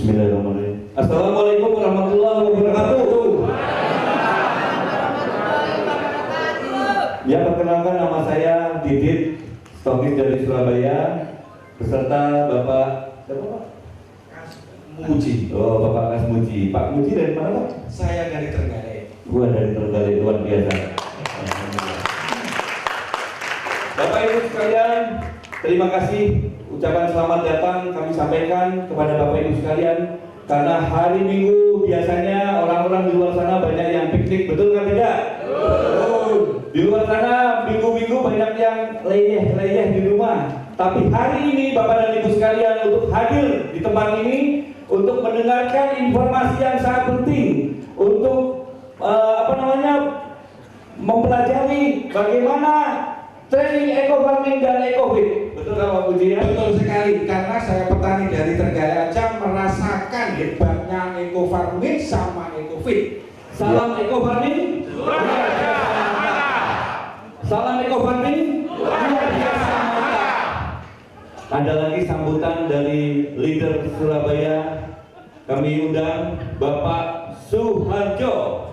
Bismillahirrahmanirrahim. Assalamualaikum warahmatullahi wabarakatuh. Ya, perkenalkan nama saya Didit, stokis dari Surabaya, beserta Bapak Muji. Oh, Bapak Kasmuji. Pak Muji dari mana, Pak? Saya dari Trenggalek. Gua dari Trenggalek, luar biasa. Bapak Ibu sekalian, terima kasih. Ucapan selamat datang kami sampaikan kepada Bapak Ibu sekalian, karena hari Minggu biasanya orang-orang di luar sana banyak yang piknik, betul kan tidak? Betul. Di luar sana minggu-minggu banyak yang leyeh-leyeh di rumah. Tapi hari ini Bapak dan Ibu sekalian untuk hadir di tempat ini untuk mendengarkan informasi yang sangat penting, untuk mempelajari bagaimana training eco farming dan ecofit. Betul kan Pak Budi ya? Betul sekali, karena saya petani dari Trenggalek aja merasakan hebatnya eco farming sama ecofit. Salam eco farming. Salam eco farming. Ada lagi sambutan dari leader Surabaya. Kami undang Bapak Suharjo.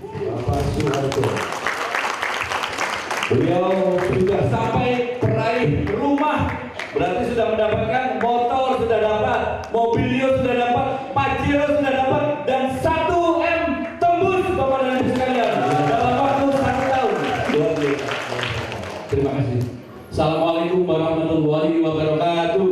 Bapak Suharjo. Beliau sudah sampai peraih rumah, berarti sudah mendapatkan motor, sudah dapat mobilio, sudah dapat pajero, sudah dapat, dan 1M tembus Bapak dan Ibu sekalian dalam waktu 1 tahun. Luar biasa. Terima kasih. Assalamualaikum warahmatullahi wabarakatuh.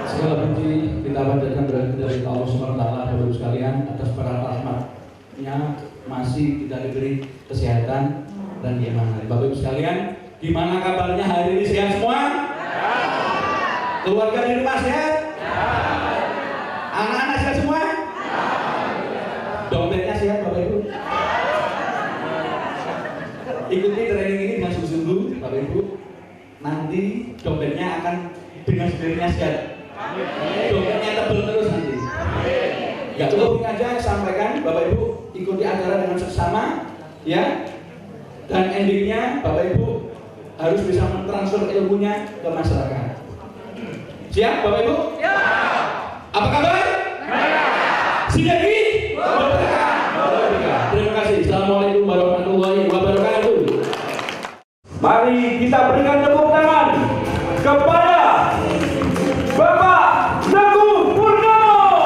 Segala puji kita panjatkan dari Allah SWT, Bapak Ibu sekalian, atas para rahmatnya masih kita diberi kesehatan dan keimanan. Bapak Ibu sekalian, gimana kabarnya hari ini, sehat semua? Keluarga di rumah sehat? Anak-anak sehat semua? Dompetnya sehat Bapak Ibu? Ikuti training ini dengan sungguh-sungguh Bapak Ibu. Nanti dompetnya akan dengan sendirinya sehat. Dompetnya tebel terus nanti. Ya, cukup ini aja sampaikan Bapak Ibu, ikuti acara dengan seksama ya. Dan endingnya Bapak Ibu harus bisa mentransfer ilmunya ke masyarakat. Siap Bapak Ibu? Ya. Apa kabar? Sinergi? Terima kasih. Assalamualaikum warahmatullahi wabarakatuh. Mari kita berikan tepuk tangan kepada Bapak Teguh Purnomo.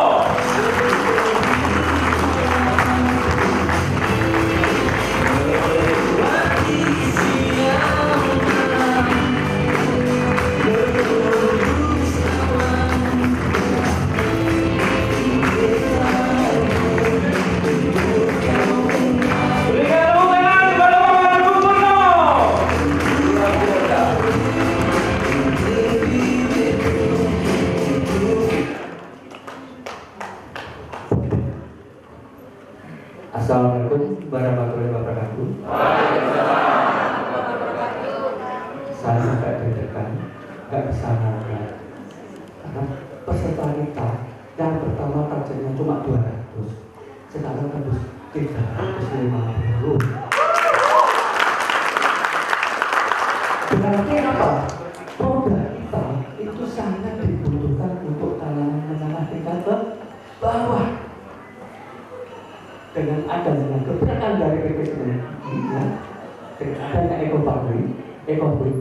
Assalamualaikum warahmatullahi wabarakatuh. Saya agak deg-degan, nggak bisa ngomong karena peserta kita yang pertama targetnya cuma 200, sekarang tembus 350. Berarti apa? Produk kita itu sangat dibutuhkan untuk kalangan menengah tingkat ke bawah. Dengan adanya gebrakan dari PPSD, ya, dengan adanya eco farming, ecofit,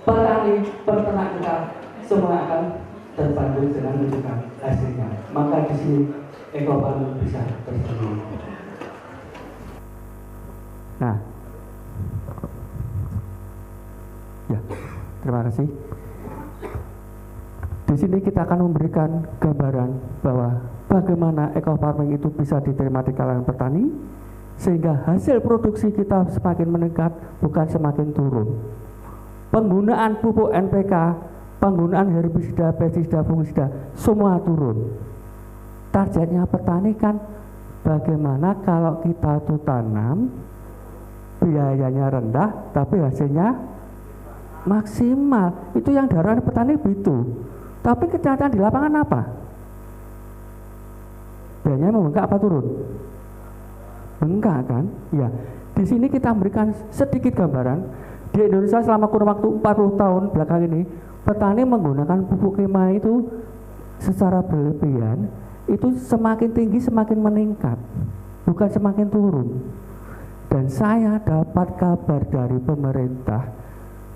petani peternak kita semua akan terbantu dengan menunjukkan hasilnya. Maka di sini eco farming bisa terjadi. Nah, ya, terima kasih. Di sini kita akan memberikan gambaran bahwa bagaimana eco farming itu bisa diterima di kalangan petani sehingga hasil produksi kita semakin meningkat, bukan semakin turun. Penggunaan pupuk NPK, penggunaan herbisida, pestisida, fungisida semua turun. Targetnya petani kan bagaimana kalau kita tuh tanam biayanya rendah tapi hasilnya maksimal. Itu yang diharapkan petani begitu. Tapi kenyataan di lapangan apa? Biayanya membengkak apa turun? Bengkak kan? Ya. Di sini kita memberikan sedikit gambaran. Di Indonesia selama kurun waktu 40 tahun belakang ini, petani menggunakan pupuk kimia itu secara berlebihan itu semakin tinggi semakin meningkat, bukan semakin turun. Dan saya dapat kabar dari pemerintah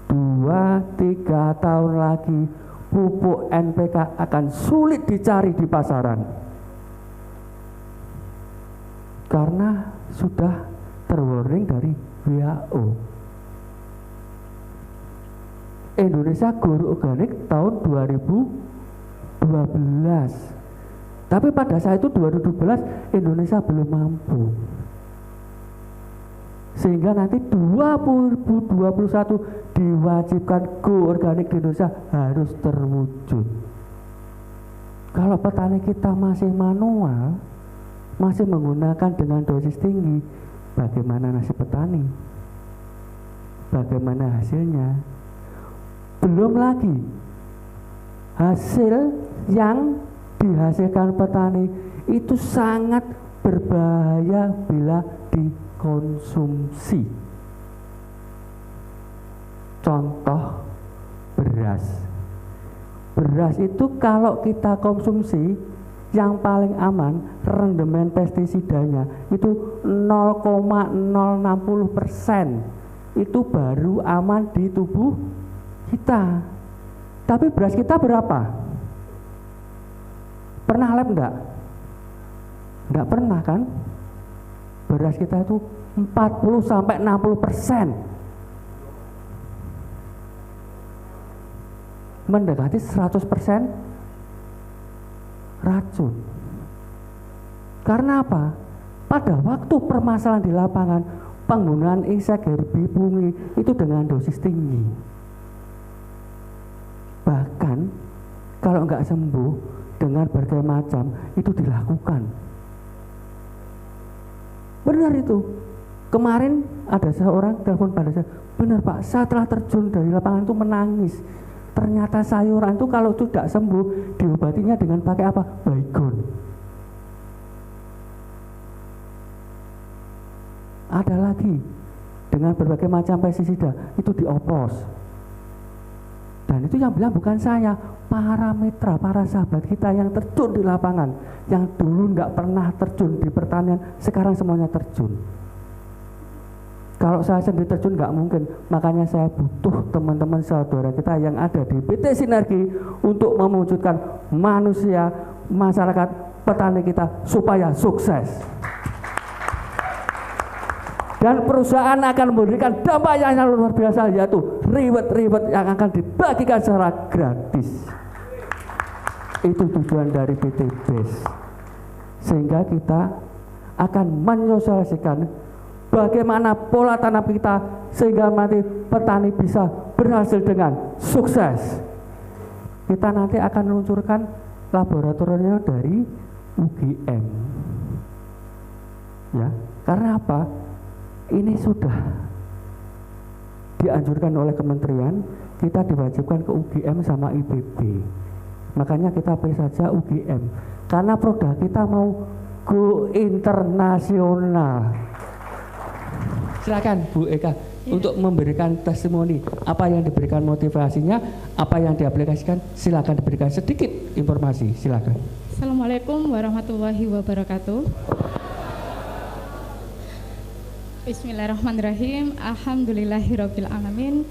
2-3 tahun lagi pupuk NPK akan sulit dicari di pasaran karena sudah terwarning dari WHO. Indonesia Guru Organik tahun 2012, tapi pada saat itu 2012 Indonesia belum mampu, sehingga nanti 2021 diwajibkan Go Organik di Indonesia harus terwujud. Kalau petani kita masih manual, masih menggunakan dengan dosis tinggi, bagaimana nasib petani? Bagaimana hasilnya? Belum lagi hasil yang dihasilkan petani itu sangat berbahaya bila dikonsumsi. Contoh beras. Beras itu kalau kita konsumsi yang paling aman rendemen pestisidanya itu 0,060%. Itu baru aman di tubuh kita. Tapi beras kita berapa? Pernah lab enggak? Enggak pernah kan? Beras kita itu 40-60%. Mendekati 100% racun. Karena apa? Pada waktu permasalahan di lapangan, penggunaan insek herbipumi itu dengan dosis tinggi. Bahkan kalau nggak sembuh dengan berbagai macam itu dilakukan. Benar itu. Kemarin ada seorang telepon pada saya, benar Pak, saya telah terjun dari lapangan itu menangis. Ternyata sayuran itu kalau tidak sembuh diobatinya dengan pakai apa? Baygon. Ada lagi dengan berbagai macam pestisida itu dioplos. Dan itu yang bilang bukan saya, para mitra, para sahabat kita yang terjun di lapangan, yang dulu nggak pernah terjun di pertanian, sekarang semuanya terjun. Kalau saya sendiri terjun nggak mungkin, makanya saya butuh teman-teman saudara kita yang ada di PT Sinergi untuk mewujudkan manusia, masyarakat, petani kita supaya sukses. Dan perusahaan akan memberikan dampak yang luar biasa, yaitu reward yang akan dibagikan secara gratis. Itu tujuan dari PT BES. Sehingga kita akan menyosialisasikan bagaimana pola tanam kita sehingga nanti petani bisa berhasil dengan sukses. Kita nanti akan meluncurkan laboratoriumnya dari UGM. Ya, karena apa? Ini sudah dianjurkan oleh kementerian, kita diwajibkan ke UGM sama IPB. Makanya kita pilih saja UGM, karena produk kita mau go internasional. Silakan Bu Eka untuk memberikan testimoni, apa yang diberikan motivasinya, apa yang diaplikasikan, silakan diberikan sedikit informasi, silakan. Assalamualaikum warahmatullahi wabarakatuh. Bismillahirrahmanirrahim. Alhamdulillahirabbil alamin.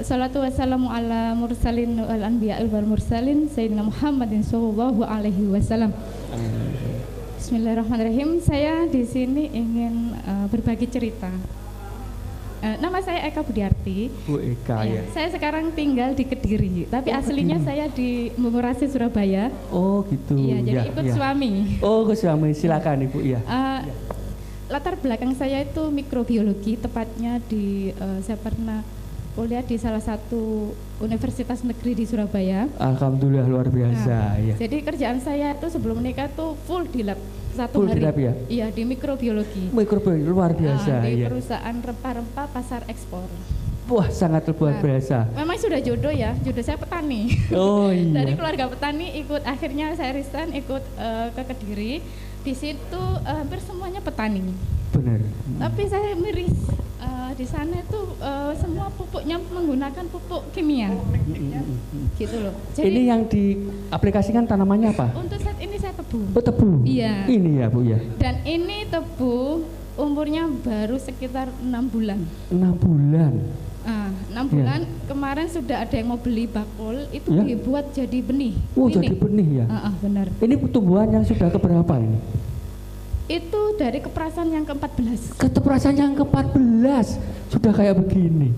Salatu wassalamu ala mursalin wal anbiya'il wal mursalin sayyidina Muhammadin sallallahu alaihi wasallam. Bismillahirrahmanirrahim. Saya di sini ingin berbagi cerita. Nama saya Eka Budiarti. Bu Eka ya. Saya sekarang tinggal di Kediri, tapi aslinya saya di Bungurasi Surabaya. Oh gitu. Iya, jadi ikut suami. Oh, ke suami. Silakan Ibu ya. Latar belakang saya itu mikrobiologi, tepatnya di saya pernah kuliah di salah satu universitas negeri di Surabaya. Alhamdulillah luar biasa. Ya. Jadi kerjaan saya itu sebelum menikah tuh full di lab satu Full hari. di lab ya? Iya, di mikrobiologi. Mikrobiologi luar biasa. Di Ya. perusahaan rempah-rempah pasar ekspor. Wah, sangat luar biasa. Memang sudah jodoh ya, jodoh saya petani. Oh iya. Dari keluarga petani akhirnya saya resign ikut ke Kediri. Di situ hampir semuanya petani. Benar. Tapi saya miris, Di sana itu semua pupuknya menggunakan pupuk kimia, gitu loh. Jadi Ini yang diaplikasikan tanamannya apa? untuk saat ini saya tebu. Oh, tebu. Iya. Ini ya Bu ya. Dan ini tebu umurnya baru sekitar 6 bulan. 6 bulan. 6 bulan kemarin sudah ada yang mau beli bakul itu Ya. dibuat jadi benih. Oh, Ini. jadi benih ya. Benar. Ini tumbuhan yang sudah keberapa ini? Itu dari keperasan yang ke-14. Keteperasan yang ke-14 sudah kayak begini.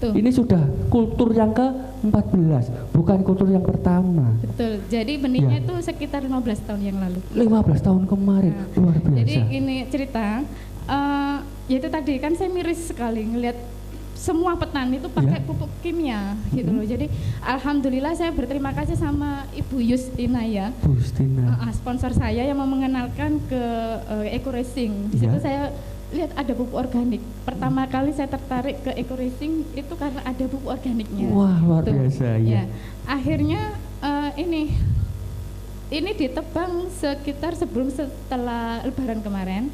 Tuh. Ini sudah kultur yang ke-14, bukan kultur yang pertama. Betul. Jadi benihnya Ya. itu sekitar 15 tahun yang lalu. 15 tahun kemarin, Nah, luar biasa. Jadi ini cerita, ya itu tadi kan saya miris sekali ngelihat semua petani itu pakai Ya. pupuk kimia gitu loh. Jadi alhamdulillah saya berterima kasih sama Ibu Justina ya. Bustina. Sponsor saya yang mau mengenalkan ke Eco Racing. Di situ Ya. saya lihat ada pupuk organik. Pertama kali saya tertarik ke Eco Racing itu karena ada pupuk organiknya. Wah, luar Tuh. biasa ya. Akhirnya ini ditebang sekitar setelah Lebaran kemarin.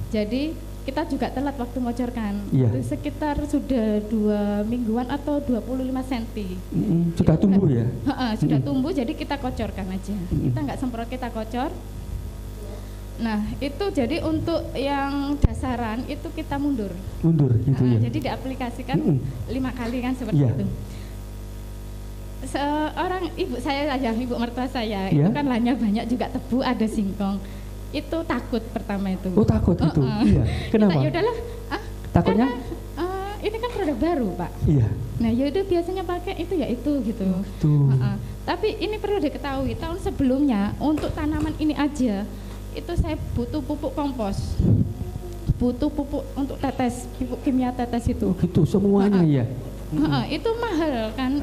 Jadi kita juga telat waktu ngocorkan. Iya. Itu sekitar sudah 2 mingguan atau 25 cm. Sudah tumbuh ya? Sudah tumbuh, jadi kita kocorkan aja. Kita nggak semprot, kita kocor. Nah, itu jadi untuk yang dasaran itu kita mundur. Mundur gitu ya? Jadi diaplikasikan 5 kali kan seperti Iya. itu. Seorang ibu saya aja, ibu mertua saya, Iya. itu kan lahannya banyak juga tebu, ada singkong. Itu takut pertama itu. Oh, takut itu? Iya. Kenapa? Ya udahlah. Takutnya? Karena, ini kan produk baru, Pak. Iya. Nah, yaudah biasanya pakai itu ya itu gitu. Tuh. Tapi ini perlu diketahui, tahun sebelumnya untuk tanaman ini aja itu saya butuh pupuk kompos, butuh pupuk untuk tetes, pupuk kimia tetes itu. Oh gitu semuanya ya? Itu mahal kan.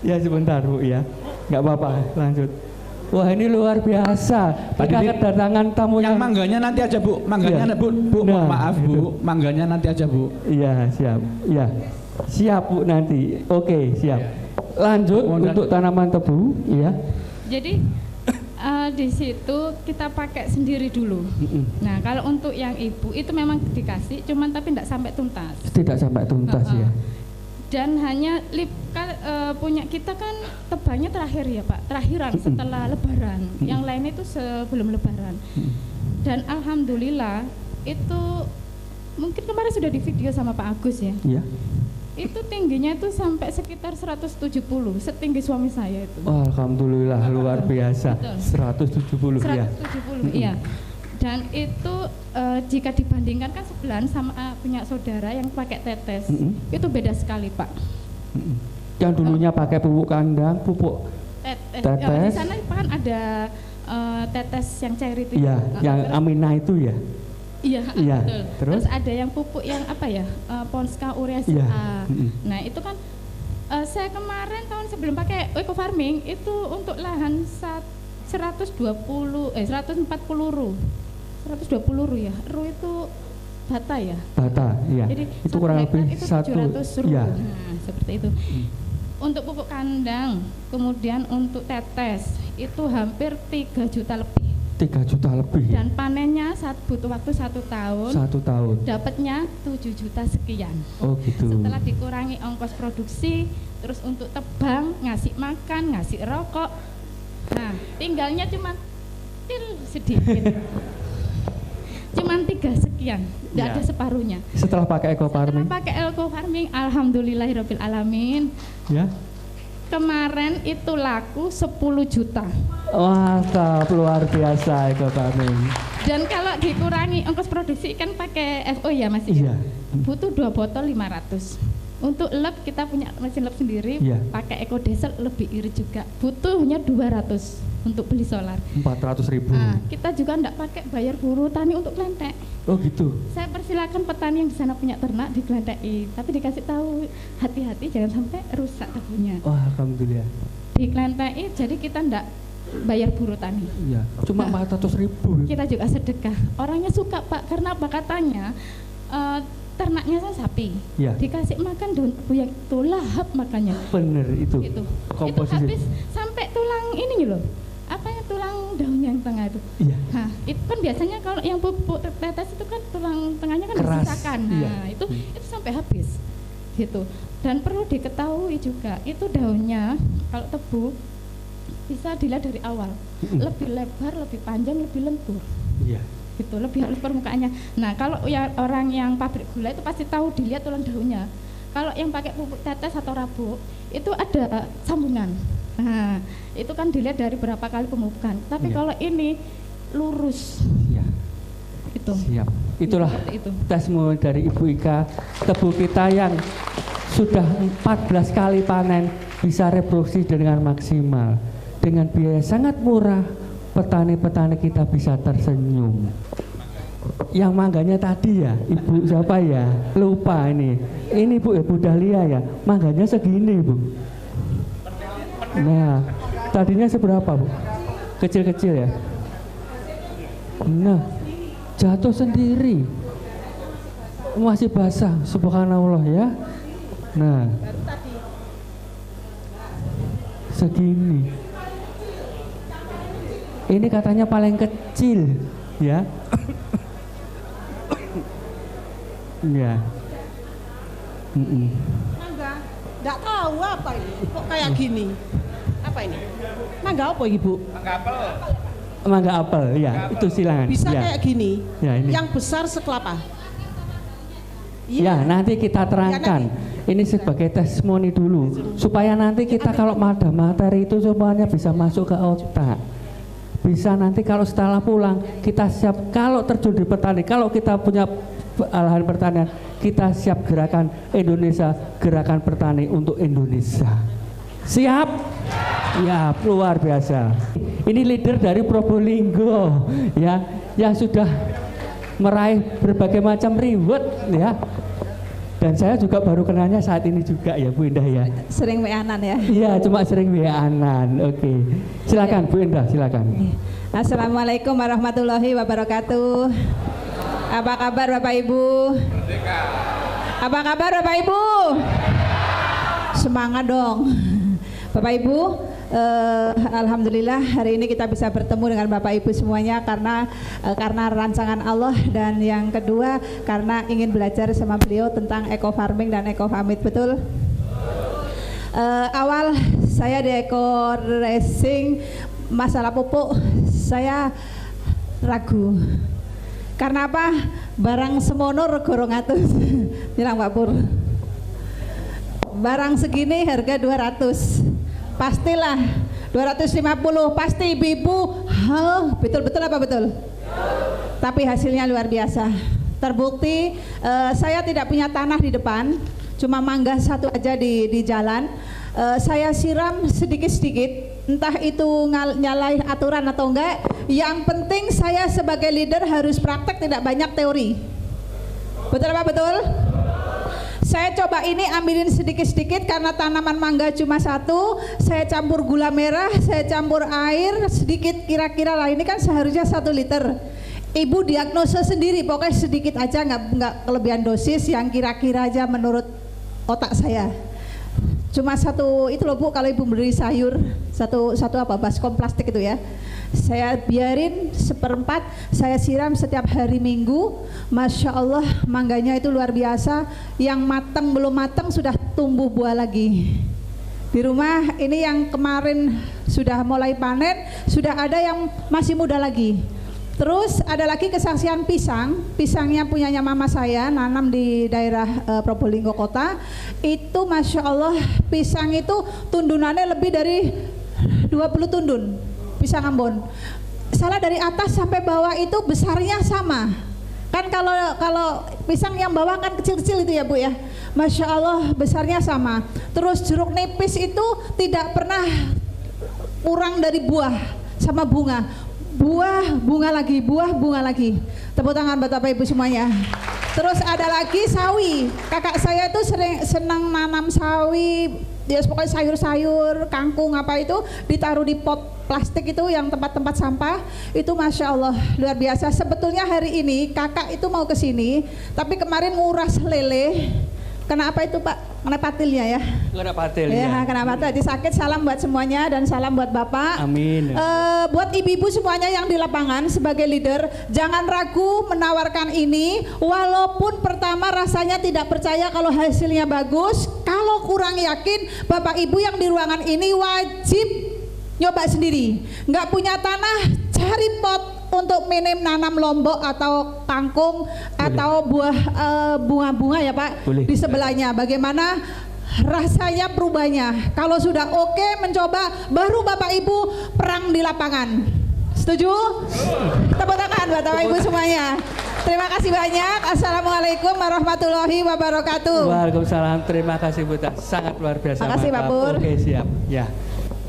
Ya sebentar Bu ya, nggak apa-apa, lanjut. Wah ini luar biasa, kita kedatangan tamu Yang mangganya nanti aja Bu, mangganya Iya. Bu, Nah, maaf gitu. Bu, mangganya nanti aja Bu. Iya siap, ya siap Bu nanti, oke siap. Lanjut untuk tanaman tebu, ya. Jadi di situ kita pakai sendiri dulu. Nah kalau untuk yang ibu itu memang dikasih, cuman tapi tidak sampai tuntas. Tidak sampai tuntas ya. Dan hanya punya kita kan tebangnya terakhir ya Pak, terakhiran setelah Lebaran. Yang lain itu sebelum Lebaran. Dan alhamdulillah itu mungkin kemarin sudah di video sama Pak Agus ya. Iya. Itu tingginya itu sampai sekitar 170, setinggi suami saya itu. Alhamdulillah luar biasa. Betul. 170 ya. 170 iya. Dan itu jika dibandingkan kan sebelahan sama punya saudara yang pakai tetes, itu beda sekali Pak. Yang dulunya pakai pupuk kandang, pupuk Di tetes. sana kan ada tetes yang cair itu. Iya, yang Amina itu ya. Iya, Iya, betul. terus? Ada yang pupuk yang apa ya, Ponska urea Iya. Nah itu kan saya kemarin tahun sebelum pakai eco farming itu untuk lahan 140 ru. 120 ru ya. Ru itu bata ya. Bata, iya. Jadi Itu kurang hektar lebih itu 100 ru. iya. Nah, seperti itu. Untuk pupuk kandang, kemudian untuk tetes itu hampir 3 juta lebih. 3 juta lebih. Ya? Dan panennya butuh waktu 1 tahun. 1 tahun. Dapatnya 7 juta sekian. Oh gitu. Setelah dikurangi ongkos produksi, terus untuk tebang, ngasih makan, ngasih rokok. Nah, tinggalnya cuma sedikit. Cuman 3 sekian, tidak Ya. ada separuhnya. Setelah pakai eco farming, Setelah pakai eco farming, alhamdulillahirabbil alamin. ya. Kemarin itu laku 10 juta. Mantap, luar biasa eco farming. Dan kalau dikurangi ongkos produksi kan pakai FO ya Mas. Iya. Butuh 2 botol 500. Untuk lab kita punya mesin lab sendiri, Iya. pakai eco diesel lebih irit juga. Butuhnya 200 untuk beli solar. 400.000. Nah, kita juga enggak pakai bayar buruh tani untuk klentek. Oh gitu. Saya persilakan petani yang di sana punya ternak diklentekin, tapi dikasih tahu hati-hati jangan sampai rusak tebunya. Wah, alhamdulillah. Diklentekin, jadi kita enggak bayar buruh tani. Iya. Cuma 400.000. Kita juga sedekah. Orangnya suka Pak, karena apa katanya? ternaknya kan sapi, Ya. dikasih makan daun tebu yang itu lahap makannya. Bener itu. Itu Komposisi. habis sampai tulang ini loh, apa ya, tulang daunnya yang tengah itu. Iya. Nah, itu kan biasanya kalau yang pupuk tetes itu kan tulang tengahnya kan Keras. disisakan. Iya. Nah, itu sampai habis. Gitu. Dan perlu diketahui juga, itu daunnya kalau tebu bisa dilihat dari awal. Lebih lebar, lebih panjang, lebih lentur. Iya. Gitu, lebih halus permukaannya. Nah, kalau ya orang yang pabrik gula itu pasti tahu dilihat tulang daunnya. Kalau yang pakai pupuk tetes atau rabuk itu ada sambungan. Nah, itu kan dilihat dari berapa kali pemupukan. Tapi Iya. kalau ini lurus, Iya. itu. Siap. Itulah Seperti itu. testimoni dari Ibu Ika, tebu kita yang sudah 14 kali panen bisa reproduksi dengan maksimal. Dengan biaya sangat murah, petani-petani kita bisa tersenyum. Yang mangganya tadi ya, Ibu siapa ya? Lupa ini. Ini Bu, Bu Dahlia ya. Mangganya segini, Bu. Nah, tadinya seberapa, Bu? Kecil-kecil ya. Nah, jatuh sendiri. Masih basah, subhanallah ya. Nah, segini. Ini katanya paling kecil, ya. Ya. Mangga, nggak tahu apa ini, kok kayak gini. Apa ini? Mangga apa Ibu? Mangga apel, ya. Itu silakan. Bisa ya. kayak gini, Ya, ini. yang besar sekelapa. Ya, nanti kita terangkan. Ini sebagai testimoni dulu, supaya nanti kita kalau ada materi itu semuanya bisa masuk ke otak. Bisa nanti kalau setelah pulang kita siap, kalau terjun di petani, kalau kita punya lahan pertanian, kita siap gerakan Indonesia, gerakan petani untuk Indonesia. Siap? Ya, luar biasa. Ini leader dari Probolinggo ya, yang sudah meraih berbagai macam reward ya. Dan saya juga baru kenalnya saat ini juga ya Bu Indah ya. Sering weanan ya. Iya, cuma sering WA-an. Oke. Silakan Bu Indah, silakan. Assalamualaikum warahmatullahi wabarakatuh. Apa kabar Bapak Ibu? Apa kabar Bapak Ibu? Semangat dong. Bapak Ibu, alhamdulillah hari ini kita bisa bertemu dengan Bapak Ibu semuanya karena rancangan Allah, dan yang kedua karena ingin belajar sama beliau tentang eco farming dan eco farming, betul? Awal saya di eco racing masalah pupuk saya ragu. Karena apa? Barang semono rego 200. Bilang Pak Pur. Barang segini harga 200. Pastilah 250, pasti ibu-ibu. Betul-betul apa betul? Tapi hasilnya luar biasa. Terbukti saya tidak punya tanah di depan, cuma mangga satu aja di jalan. Saya siram sedikit-sedikit, entah itu nyalain aturan atau enggak. Yang penting saya sebagai leader harus praktek, tidak banyak teori. Betul apa betul? Saya coba ini ambilin sedikit-sedikit karena tanaman mangga cuma satu. Saya campur gula merah, saya campur air sedikit, kira-kira lah ini kan seharusnya 1 liter. Ibu diagnosa sendiri, pokoknya sedikit aja, nggak kelebihan dosis, yang kira-kira aja menurut otak saya. Cuma satu itu loh Bu, kalau ibu beli sayur satu apa, baskom plastik itu ya. Saya biarin 1/4, saya siram setiap hari Minggu. Masya Allah mangganya itu luar biasa. Yang matang belum matang sudah tumbuh buah lagi. Di rumah ini yang kemarin sudah mulai panen, sudah ada yang masih muda lagi. Terus ada lagi kesaksian pisang. Pisangnya punyanya mama saya, nanam di daerah Probolinggo kota. Itu Masya Allah pisang itu tundunannya lebih dari 20 tundun. Pisang Ambon. Salah dari atas sampai bawah itu besarnya sama. Kan kalau pisang yang bawah kan kecil-kecil itu ya Bu ya. Masya Allah besarnya sama. Terus jeruk nipis itu tidak pernah kurang dari buah sama bunga. Buah, bunga lagi, buah, bunga lagi. Tepuk tangan buat Bapak Ibu semuanya. Terus ada lagi sawi. Kakak saya itu senang nanam sawi ya pokoknya sayur-sayur, kangkung apa itu ditaruh di pot plastik itu yang tempat-tempat sampah itu Masya Allah luar biasa. Sebetulnya hari ini kakak itu mau ke sini tapi kemarin nguras lele. Kenapa itu Pak? Kena patilnya ya? Kena patil ya. ya. Kena patil, jadi sakit. Salam buat semuanya dan salam buat Bapak. Amin. Buat ibu-ibu semuanya yang di lapangan sebagai leader, jangan ragu menawarkan ini. Walaupun pertama rasanya tidak percaya kalau hasilnya bagus, kalau kurang yakin, Bapak Ibu yang di ruangan ini wajib nyoba sendiri. Nggak punya tanah, cari pot untuk minim nanam lombok atau kangkung atau buah bunga-bunga ya Pak. Boleh. Di sebelahnya. Bagaimana rasanya perubahannya? Kalau sudah oke mencoba, baru Bapak Ibu perang di lapangan. Setuju? Tepuk tangan buat Bapak Ibu semuanya. Terima kasih banyak. Assalamualaikum warahmatullahi wabarakatuh. Waalaikumsalam. Terima kasih Bu Tah. Sangat luar biasa. Terima kasih Pak Pur. Oke siap. Ya.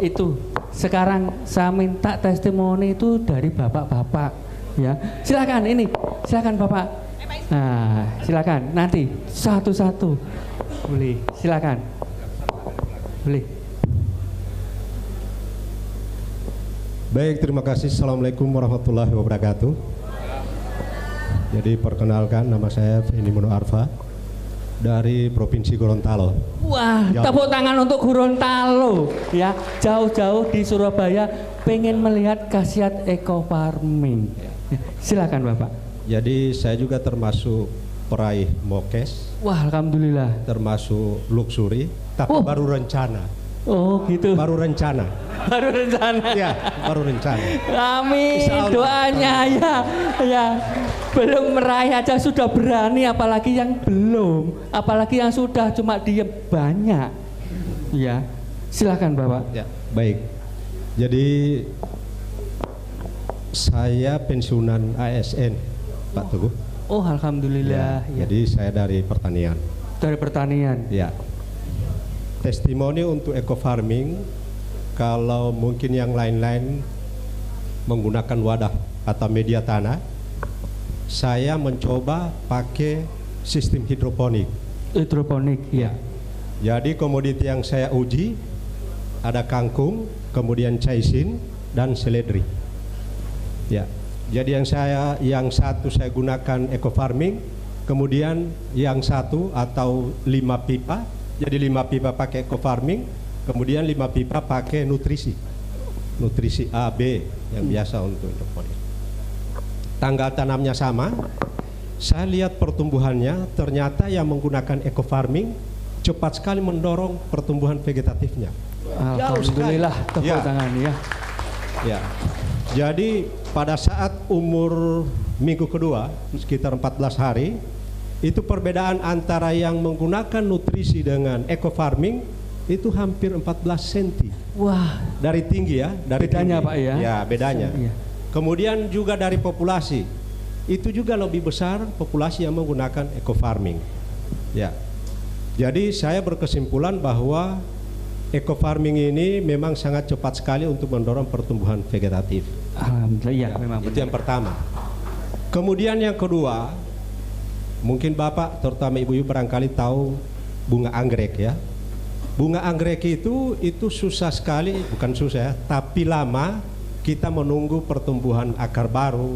Itu sekarang saya minta testimoni itu dari bapak-bapak ya. Silakan ini, silakan Bapak. Nah, silakan nanti satu-satu. Boleh, silakan. Boleh. Baik, terima kasih. Assalamualaikum warahmatullahi wabarakatuh. Jadi perkenalkan, nama saya Fendi Mono Arfa dari Provinsi Gorontalo. Wah, Jauh. tepuk tangan untuk Gorontalo ya. Jauh-jauh di Surabaya pengen melihat khasiat eco farming. Silakan Bapak. Jadi saya juga termasuk peraih Mokes, Wah, alhamdulillah. termasuk luxury, tapi Oh. baru rencana. Oh, gitu. Baru rencana. Baru rencana. Ya, baru rencana. Amin, Insya Allah. doanya ya. Belum meraih aja sudah berani, apalagi yang belum, apalagi yang sudah cuma diem banyak. Ya, silakan Bapak. Ya, baik. Jadi saya pensiunan ASN, Pak Teguh. Oh, alhamdulillah. Ya. Jadi saya dari pertanian. Dari pertanian. Ya. Testimoni untuk eco farming, kalau mungkin yang lain-lain menggunakan wadah atau media tanah, saya mencoba pakai sistem hidroponik. Hidroponik, ya. Jadi komoditi yang saya uji ada kangkung, kemudian caisin dan seledri. Ya. Jadi yang satu saya gunakan eco farming, kemudian yang satu atau 5 pipa. Jadi 5 pipa pakai eco farming, kemudian 5 pipa pakai nutrisi A, B yang biasa untuk hidroponik. Tanggal tanamnya sama, saya lihat pertumbuhannya, ternyata yang menggunakan eco farming cepat sekali mendorong pertumbuhan vegetatifnya. Alhamdulillah, tepuk Ya. tangan ya. Ya. Jadi pada saat umur minggu kedua sekitar 14 hari itu perbedaan antara yang menggunakan nutrisi dengan eco farming itu hampir 14 cm. Wah, Dari tinggi ya, dari bedanya tinggi. Pak ya. Ya, bedanya. Iya. Kemudian juga dari populasi. Itu juga lebih besar populasi yang menggunakan eco farming. Ya. Jadi saya berkesimpulan bahwa eco farming ini memang sangat cepat sekali untuk mendorong pertumbuhan vegetatif. alhamdulillah ya, memang Itu yang pertama. Kemudian yang kedua, mungkin Bapak terutama ibu-ibu barangkali tahu bunga anggrek ya. Bunga anggrek itu susah sekali, bukan susah ya, tapi lama kita menunggu pertumbuhan akar baru,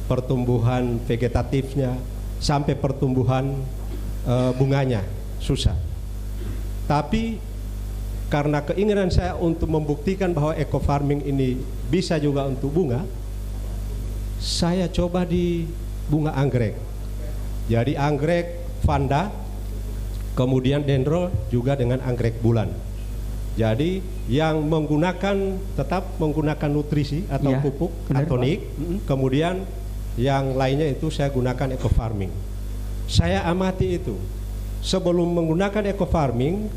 pertumbuhan vegetatifnya, sampai pertumbuhan bunganya, susah. Tapi karena keinginan saya untuk membuktikan bahwa eco farming ini bisa juga untuk bunga, saya coba di bunga anggrek. Jadi anggrek vanda, kemudian dendro juga dengan anggrek bulan. Jadi yang tetap menggunakan nutrisi atau Ya, pupuk benar, atonik, Pak. kemudian yang lainnya itu saya gunakan eco farming. Saya amati itu. Sebelum menggunakan eco farming,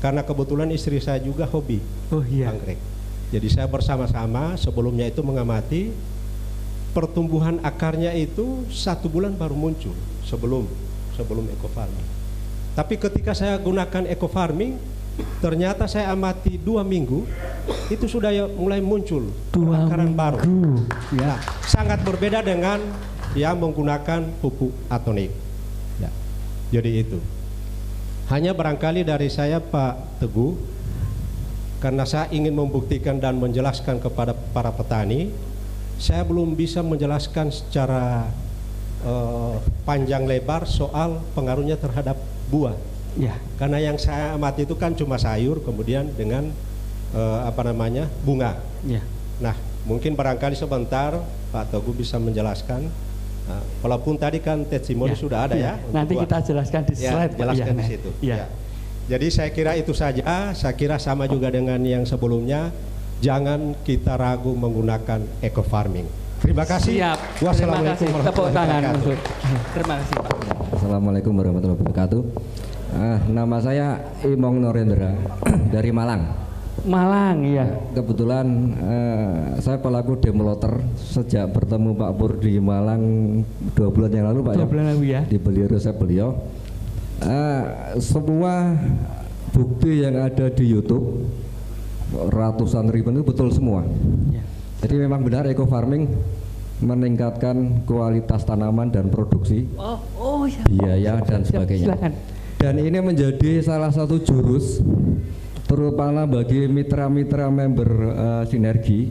karena kebetulan istri saya juga hobi Oh iya. anggrek. Jadi saya bersama-sama sebelumnya itu mengamati pertumbuhan akarnya itu 1 bulan baru muncul sebelum eco farming. Tapi ketika saya gunakan eco farming, ternyata saya amati 2 minggu itu sudah mulai muncul 2 akaran baru. minggu. Ya, sangat berbeda dengan yang menggunakan pupuk atonik. Ya. Jadi itu. Hanya barangkali dari saya Pak Teguh, karena saya ingin membuktikan dan menjelaskan kepada para petani, saya belum bisa menjelaskan secara panjang lebar soal pengaruhnya terhadap buah. Ya. Karena yang saya amati itu kan cuma sayur, kemudian dengan bunga. Ya. Nah, mungkin barangkali sebentar Pak Teguh bisa menjelaskan. Walaupun tadi kan testimoni sudah ada ya. Nanti kita jelaskan di slide. Jelaskan di situ. Ya. Jadi saya kira itu saja. Saya kira sama juga dengan yang sebelumnya. Jangan kita ragu menggunakan eco farming. Terima kasih. Siap. Wassalamualaikum warahmatullahi wabarakatuh. Terima kasih Pak. Assalamualaikum warahmatullahi wabarakatuh. Nama saya Imong Norendra dari Malang. Malang, iya. Kebetulan saya pelaku developer sejak bertemu Pak Pur di Malang 2 bulan yang lalu Pak. 2 bulan lalu ya. Dibeli resep beliau. Semua bukti yang ada di YouTube ratusan ribu itu betul semua. Ya. Jadi memang benar eco farming meningkatkan kualitas tanaman dan produksi, biaya dan sebagainya. Silakan. Dan ini menjadi salah satu jurus terutama bagi mitra-mitra member sinergi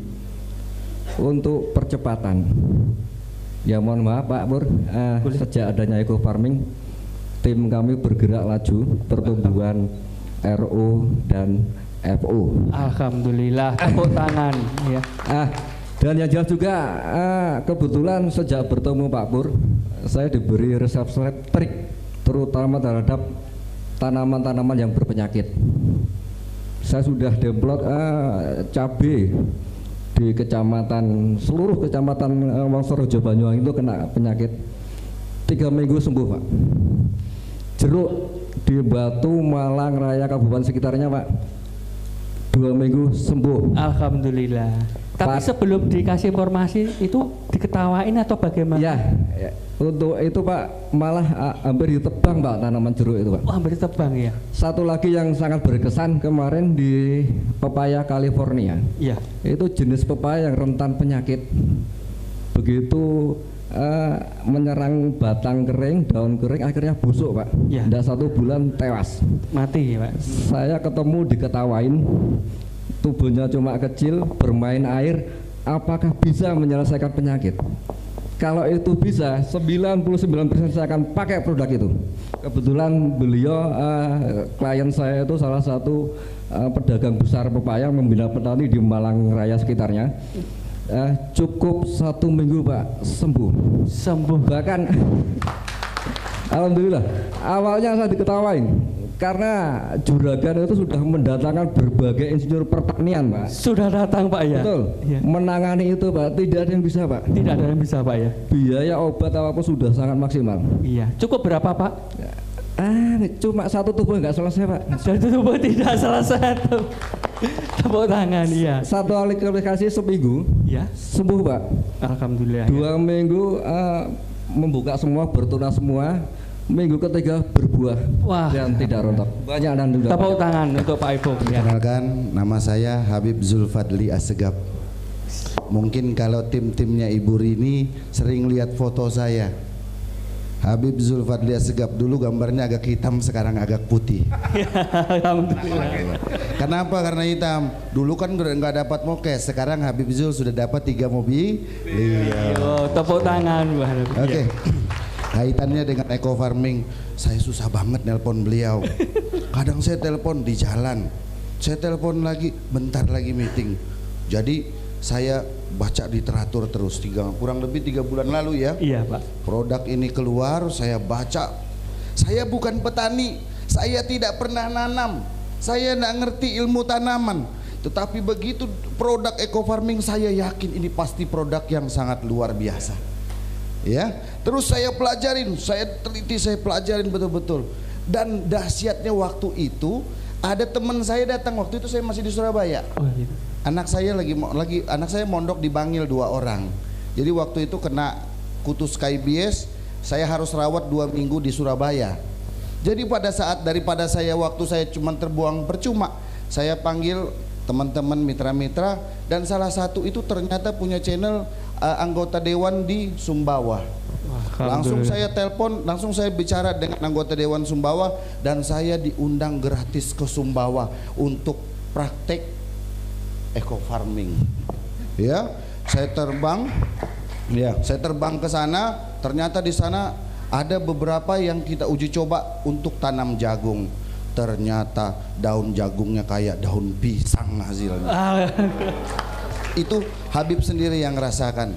untuk percepatan. Ya mohon maaf Pak Pur, sejak adanya eco farming tim kami bergerak laju pertumbuhan RO dan FO. Alhamdulillah, tepuk tangan ya. Dan yang jelas juga kebetulan sejak bertemu Pak Pur saya diberi resep trik terutama terhadap tanaman-tanaman yang berpenyakit. Saya sudah demplot cabai di seluruh kecamatan Wonosorejo Banyuwangi itu kena penyakit. 3 minggu sembuh Pak. Jeruk di Batu, Malang, Raya, Kabupaten sekitarnya Pak 2 minggu sembuh. Alhamdulillah. Tapi sebelum dikasih informasi itu diketawain atau bagaimana? Ya, untuk itu Pak malah hampir ditebang Pak tanaman jeruk itu Pak. Oh, hampir ditebang ya. Satu lagi yang sangat berkesan kemarin di pepaya California. Iya. Itu jenis pepaya yang rentan penyakit. Begitu menyerang batang kering, daun kering, akhirnya busuk Pak. Ya. Dan 1 bulan tewas. Mati ya Pak. Saya ketemu diketawain, tubuhnya cuma kecil, bermain air, apakah bisa menyelesaikan penyakit? Kalau itu bisa, 99% saya akan pakai produk itu. Kebetulan beliau klien saya itu salah satu pedagang besar pepaya, membina petani di Malang Raya sekitarnya. Cukup 1 minggu Pak sembuh. Bahkan alhamdulillah awalnya saya diketawain karena juragan itu sudah mendatangkan berbagai insinyur pertanian Pak. Sudah datang Pak ya. Betul. Ya. Menangani itu Pak, tidak ada yang bisa Pak. Tidak ada yang bisa Pak ya. Biaya obat apapun sudah sangat maksimal. Iya. Cukup berapa Pak? Cuma 1 tubuh nggak selesai Pak. 1 tubuh tidak selesai. Tepuk tangan iya. 1 aplikasi seminggu ya sembuh Pak. Alhamdulillah. 2 minggu membuka semua, bertunas semua. Minggu ketiga berbuah. Wah. Dan tidak rontok. Banyak dan juga. Tepuk tangan untuk Pak Ibu. Kenalkan, nama saya Habib Zulfadli Assegaf. Mungkin kalau tim-timnya Ibu Rini sering lihat foto saya. Habib Zulfadli Assegaf, dulu gambarnya agak hitam, sekarang agak putih. Alhamdulillah. Kenapa? Karena hitam. Dulu kan nggak dapat mokes, sekarang Habib Zul sudah dapat 3 mobil. Yo, tepuk tangan. Oke. Kaitannya dengan eco farming, saya susah banget nelpon beliau. Kadang saya telepon di jalan, saya telepon lagi, bentar lagi meeting. Jadi saya baca literatur terus, kurang lebih 3 bulan lalu ya. Iya Pak. Produk ini keluar, saya baca. Saya bukan petani, saya tidak pernah nanam, saya tidak ngerti ilmu tanaman. Tetapi begitu produk eco farming, saya yakin ini pasti produk yang sangat luar biasa. Ya, terus saya pelajarin, saya teliti, saya pelajarin betul-betul. Dan dahsyatnya waktu itu ada teman saya datang, waktu itu saya masih di Surabaya. Oh, gitu. Anak saya anak saya mondok di Bangil 2 orang. Jadi waktu itu kena kutus KBS, saya harus rawat 2 minggu di Surabaya. Jadi pada saat daripada waktu saya cuma terbuang percuma, saya panggil teman-teman mitra-mitra, dan salah satu itu ternyata punya channel anggota dewan di Sumbawa. Langsung saya telepon, langsung saya bicara dengan anggota dewan Sumbawa, dan saya diundang gratis ke Sumbawa untuk praktek eco farming. Ya, saya terbang ke sana, ternyata di sana ada beberapa yang kita uji coba untuk tanam jagung. Ternyata daun jagungnya kayak daun pisang hasilnya. Itu Habib sendiri yang rasakan.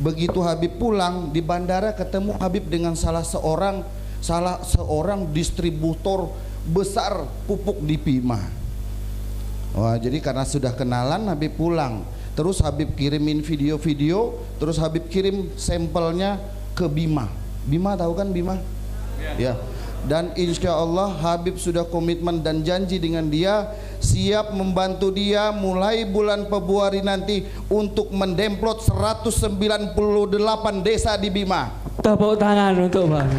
Begitu Habib pulang di bandara, ketemu Habib dengan salah seorang distributor besar pupuk di Bima. Wah, jadi karena sudah kenalan, Habib pulang. Terus Habib kirimin video-video, terus Habib kirim sampelnya ke Bima. Bima tahu kan Bima? Ya. Dan insya Allah Habib sudah komitmen dan janji dengan dia, siap membantu dia mulai bulan Februari nanti untuk mendemplot 198 desa di Bima. Tepuk tangan untuk Bang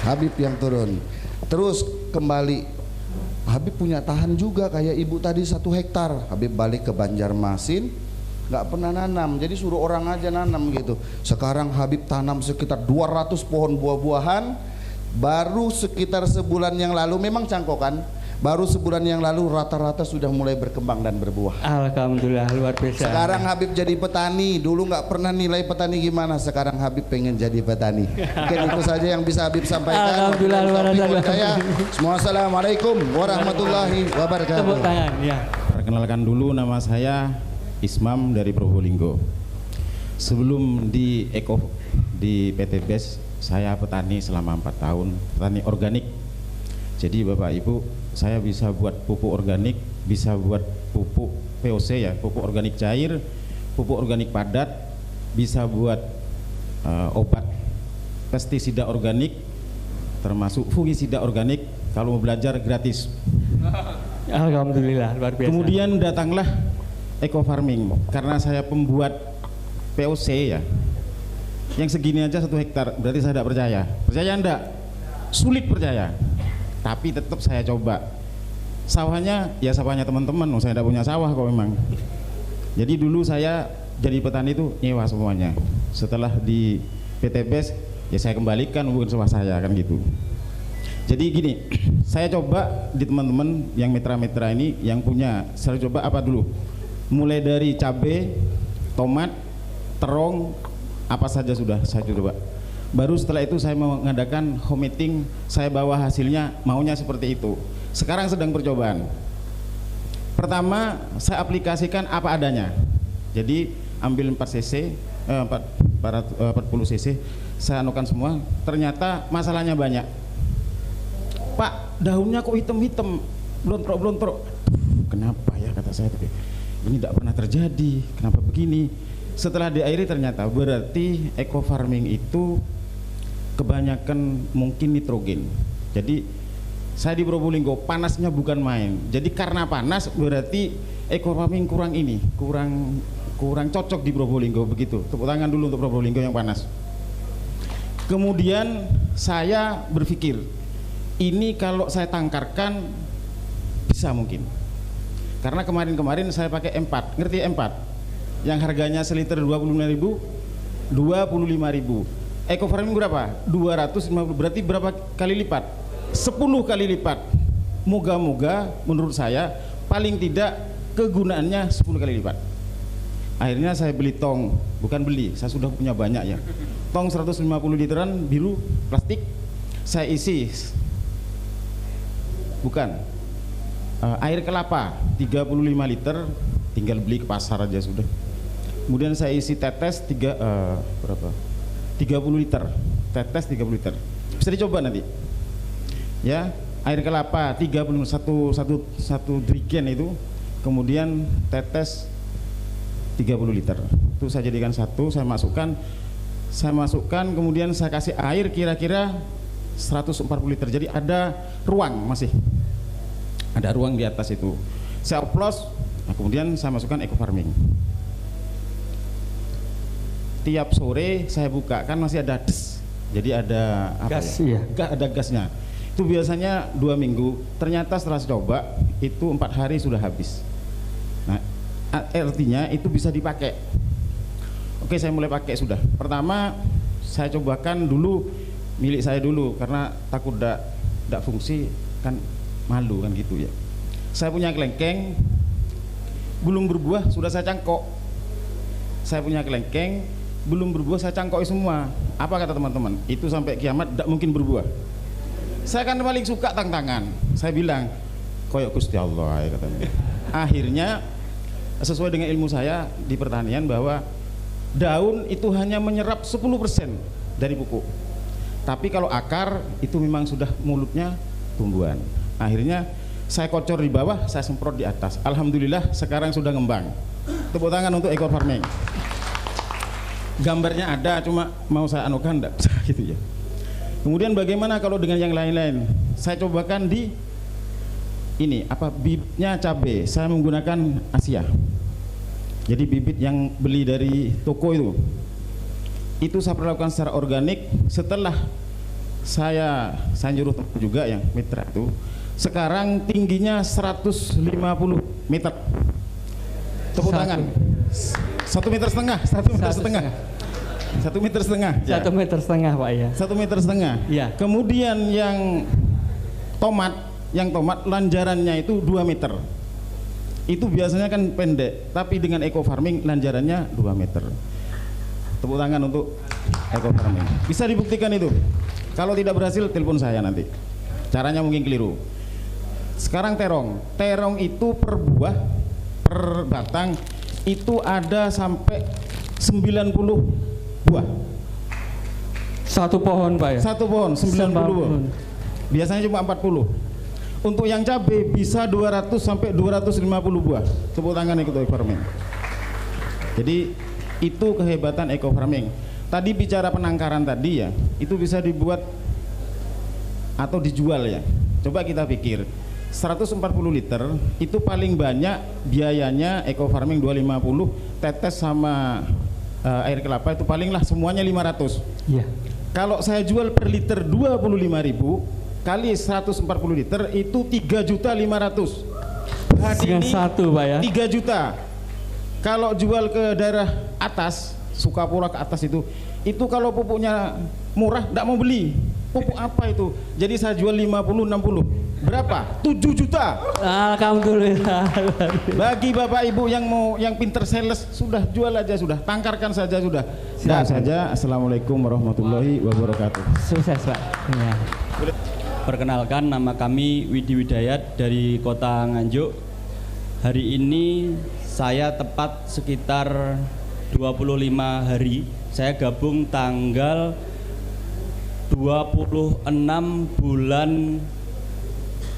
Habib yang turun. Terus kembali, Habib punya tahan juga kayak ibu tadi 1 hektar. Habib balik ke Banjarmasin, nggak pernah nanam, jadi suruh orang aja nanam gitu. Sekarang Habib tanam sekitar 200 pohon buah-buahan. Baru sekitar sebulan yang lalu, memang cangkokan, baru sebulan yang lalu rata-rata sudah mulai berkembang dan berbuah. Alhamdulillah, luar biasa. Sekarang Habib jadi petani, dulu nggak pernah nilai petani gimana, sekarang Habib pengen jadi petani. Mungkin itu saja yang bisa Habib sampaikan. Alhamdulillah, luar biasa. Semua assalamualaikum warahmatullahi wabarakatuh. Tepuk tangan, ya. Perkenalkan dulu, nama saya Ismam dari Probolinggo. Sebelum di PT BES, saya petani selama 4 tahun, petani organik. Jadi Bapak Ibu, saya bisa buat pupuk organik, bisa buat pupuk POC ya, pupuk organik cair, pupuk organik padat, bisa buat obat pestisida organik, termasuk fungisida organik. Kalau mau belajar gratis. Alhamdulillah, luar biasa. Kemudian datanglah eco farming, karena saya pembuat POC ya. Yang segini aja 1 hektar, berarti saya tidak percaya. Percaya enggak? Sulit percaya. Tapi tetap saya coba. Sawahnya ya sawahnya teman-teman, saya tidak punya sawah kok memang. Jadi dulu saya jadi petani itu nyewa semuanya. Setelah di PT BES ya saya kembalikan bukan sawah saya, kan gitu. Jadi gini, saya coba di teman-teman yang mitra-mitra ini yang punya, saya coba apa dulu? Mulai dari cabai, tomat, terong, apa saja sudah saya coba. Baru setelah itu saya mengadakan home meeting, saya bawa hasilnya, maunya seperti itu. Sekarang sedang percobaan. Pertama, saya aplikasikan apa adanya. Jadi ambil 40 cc, saya anukan semua. Ternyata masalahnya banyak. Pak, daunnya kok hitam-hitam, blontrok-blontrok. Kenapa ya, kata saya tadi. Ini tidak pernah terjadi. Kenapa begini? Setelah diairi ternyata berarti eco farming itu kebanyakan mungkin nitrogen. Jadi saya di Probolinggo panasnya bukan main. Jadi karena panas berarti eco farming kurang cocok di Probolinggo, begitu. Tepuk tangan dulu untuk Probolinggo yang panas. Kemudian saya berpikir, ini kalau saya tangkarkan bisa mungkin. Karena kemarin-kemarin saya pakai M4, ngerti M4? Yang harganya seliter 25.000, 25.000. Eco farming berapa? 250, berarti berapa kali lipat? 10 kali lipat. Moga-moga menurut saya paling tidak kegunaannya 10 kali lipat. Akhirnya saya beli tong, bukan beli, saya sudah punya banyak ya. Tong 150 literan biru plastik, saya isi air kelapa 35 liter, tinggal beli ke pasar aja sudah. Kemudian saya isi tetes 30 liter, tetes 30 liter. Bisa dicoba nanti. Ya, air kelapa 31 satu drigen itu, kemudian tetes 30 liter. Itu saya jadikan satu, saya masukkan, kemudian saya kasih air kira-kira 140 liter. Jadi ada ruang masih. Ada ruang di atas itu. Saya oplos, nah kemudian saya masukkan eco farming. Tiap sore saya buka, kan masih ada des, jadi ada apa gas, ya? Ya? Ada gasnya. Itu biasanya 2 minggu. Ternyata setelah saya coba itu 4 hari sudah habis. Nah, artinya itu bisa dipakai. Oke, saya mulai pakai sudah. Pertama saya cobakan dulu milik saya dulu, karena takut tidak fungsi kan, malu kan gitu ya. Saya punya kelengkeng, belum berbuah sudah saya cangkok. Saya punya kelengkeng, belum berbuah saya cangkok semua. Apa kata teman-teman? Itu sampai kiamat tidak mungkin berbuah. Saya kan paling suka tantangan. Saya bilang, koyok Gusti Allah, ya katanya. Akhirnya sesuai dengan ilmu saya di pertanian bahwa daun itu hanya menyerap 10% dari pupuk. Tapi kalau akar itu memang sudah mulutnya tumbuhan. Akhirnya saya kocor di bawah, saya semprot di atas. Alhamdulillah sekarang sudah ngembang. Tepuk tangan untuk Eco Farming. Gambarnya ada, cuma mau saya anukan enggak bisa gitu ya. Kemudian bagaimana kalau dengan yang lain-lain? Saya cobakan di ini bibitnya cabai. Saya menggunakan Asia. Jadi bibit yang beli dari toko itu saya perlakukan secara organik. Setelah saya nyuruh juga yang mitra itu, sekarang tingginya 150 meter. Tepuk tangan. 1,5 meter. 1,5 meter. 1,5 meter. 1,5 meter Pak ya. 1,5 meter. Ya. Kemudian yang tomat lanjarannya itu 2 meter. Itu biasanya kan pendek, tapi dengan Eco Farming lanjarannya 2 meter. Tepuk tangan untuk Eco Farming. Bisa dibuktikan itu. Kalau tidak berhasil, telepon saya nanti. Caranya mungkin keliru. Sekarang terong. Terong itu per buah, per batang itu ada sampai 90 buah. Satu pohon Pak ya? Satu pohon 90 buah. Biasanya cuma 40. Untuk yang cabai bisa 200 sampai 250 buah. Tepuk tangan Eco Farming. Jadi itu kehebatan Eco Farming. Tadi bicara penangkaran tadi ya, itu bisa dibuat atau dijual ya. Coba kita pikir 140 liter itu paling banyak biayanya Eco Farming 250, tetes sama air kelapa itu palinglah semuanya 500. Iya. Kalau saya jual per liter 25.000 kali 140 liter itu 3.500.000. Dengan satu Pak ya. 3 juta. Kalau jual ke daerah atas, Sukapura ke atas itu kalau pupuknya murah tidak mau beli. Pupuk apa itu? Jadi saya jual 50 60. Berapa? 7 juta. Alhamdulillah. Bagi Bapak Ibu yang pinter sales, sudah jual aja sudah, tangkarkan saja sudah. Dah saja. Assalamualaikum warahmatullahi wabarakatuh. Sukses Pak. Ya. Perkenalkan, nama kami Widi Widayat dari Kota Nganjuk. Hari ini saya tepat sekitar 25 hari. Saya gabung tanggal 26 bulan,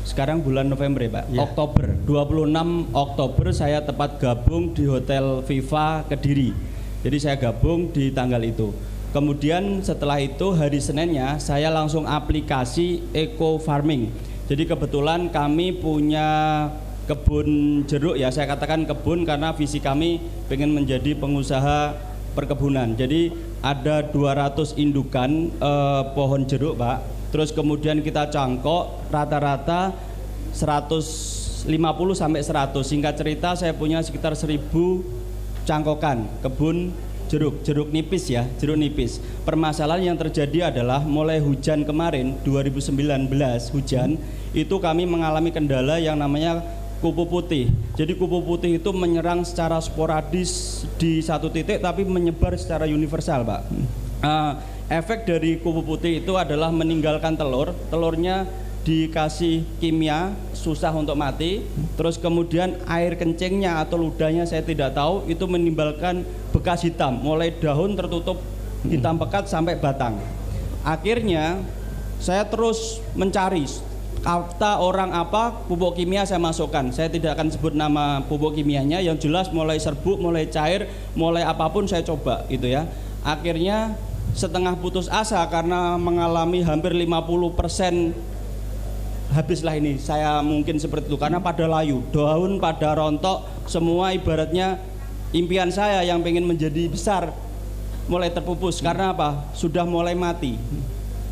sekarang bulan November ya Pak, Oktober, 26 Oktober saya tepat gabung di Hotel Viva Kediri. Jadi saya gabung di tanggal itu. Kemudian setelah itu hari Seninnya saya langsung aplikasi Eco Farming. Jadi kebetulan kami punya kebun jeruk ya, saya katakan kebun karena visi kami pengen menjadi pengusaha perkebunan. Jadi ada 200 indukan pohon jeruk Pak. Terus kemudian kita cangkok rata-rata 150 sampai 100. Singkat cerita saya punya sekitar 1000 cangkokan kebun jeruk nipis ya, jeruk nipis. Permasalahan yang terjadi adalah mulai hujan kemarin 2019 hujan itu kami mengalami kendala yang namanya kupu putih. Jadi kupu putih itu menyerang secara sporadis di satu titik tapi menyebar secara universal Pak. Efek dari kupu putih itu adalah meninggalkan telurnya dikasih kimia susah untuk mati, terus kemudian air kencingnya atau ludahnya saya tidak tahu itu menimbulkan bekas hitam mulai daun tertutup hitam pekat sampai batang. Akhirnya saya terus mencari kata orang apa pupuk kimia saya masukkan. Saya tidak akan sebut nama pupuk kimianya, yang jelas mulai serbuk, mulai cair, mulai apapun saya coba gitu ya. Akhirnya setengah putus asa karena mengalami hampir 50% habislah ini saya mungkin seperti itu karena pada layu, daun pada rontok semua, ibaratnya impian saya yang pengen menjadi besar mulai terpupus karena apa? Sudah mulai mati.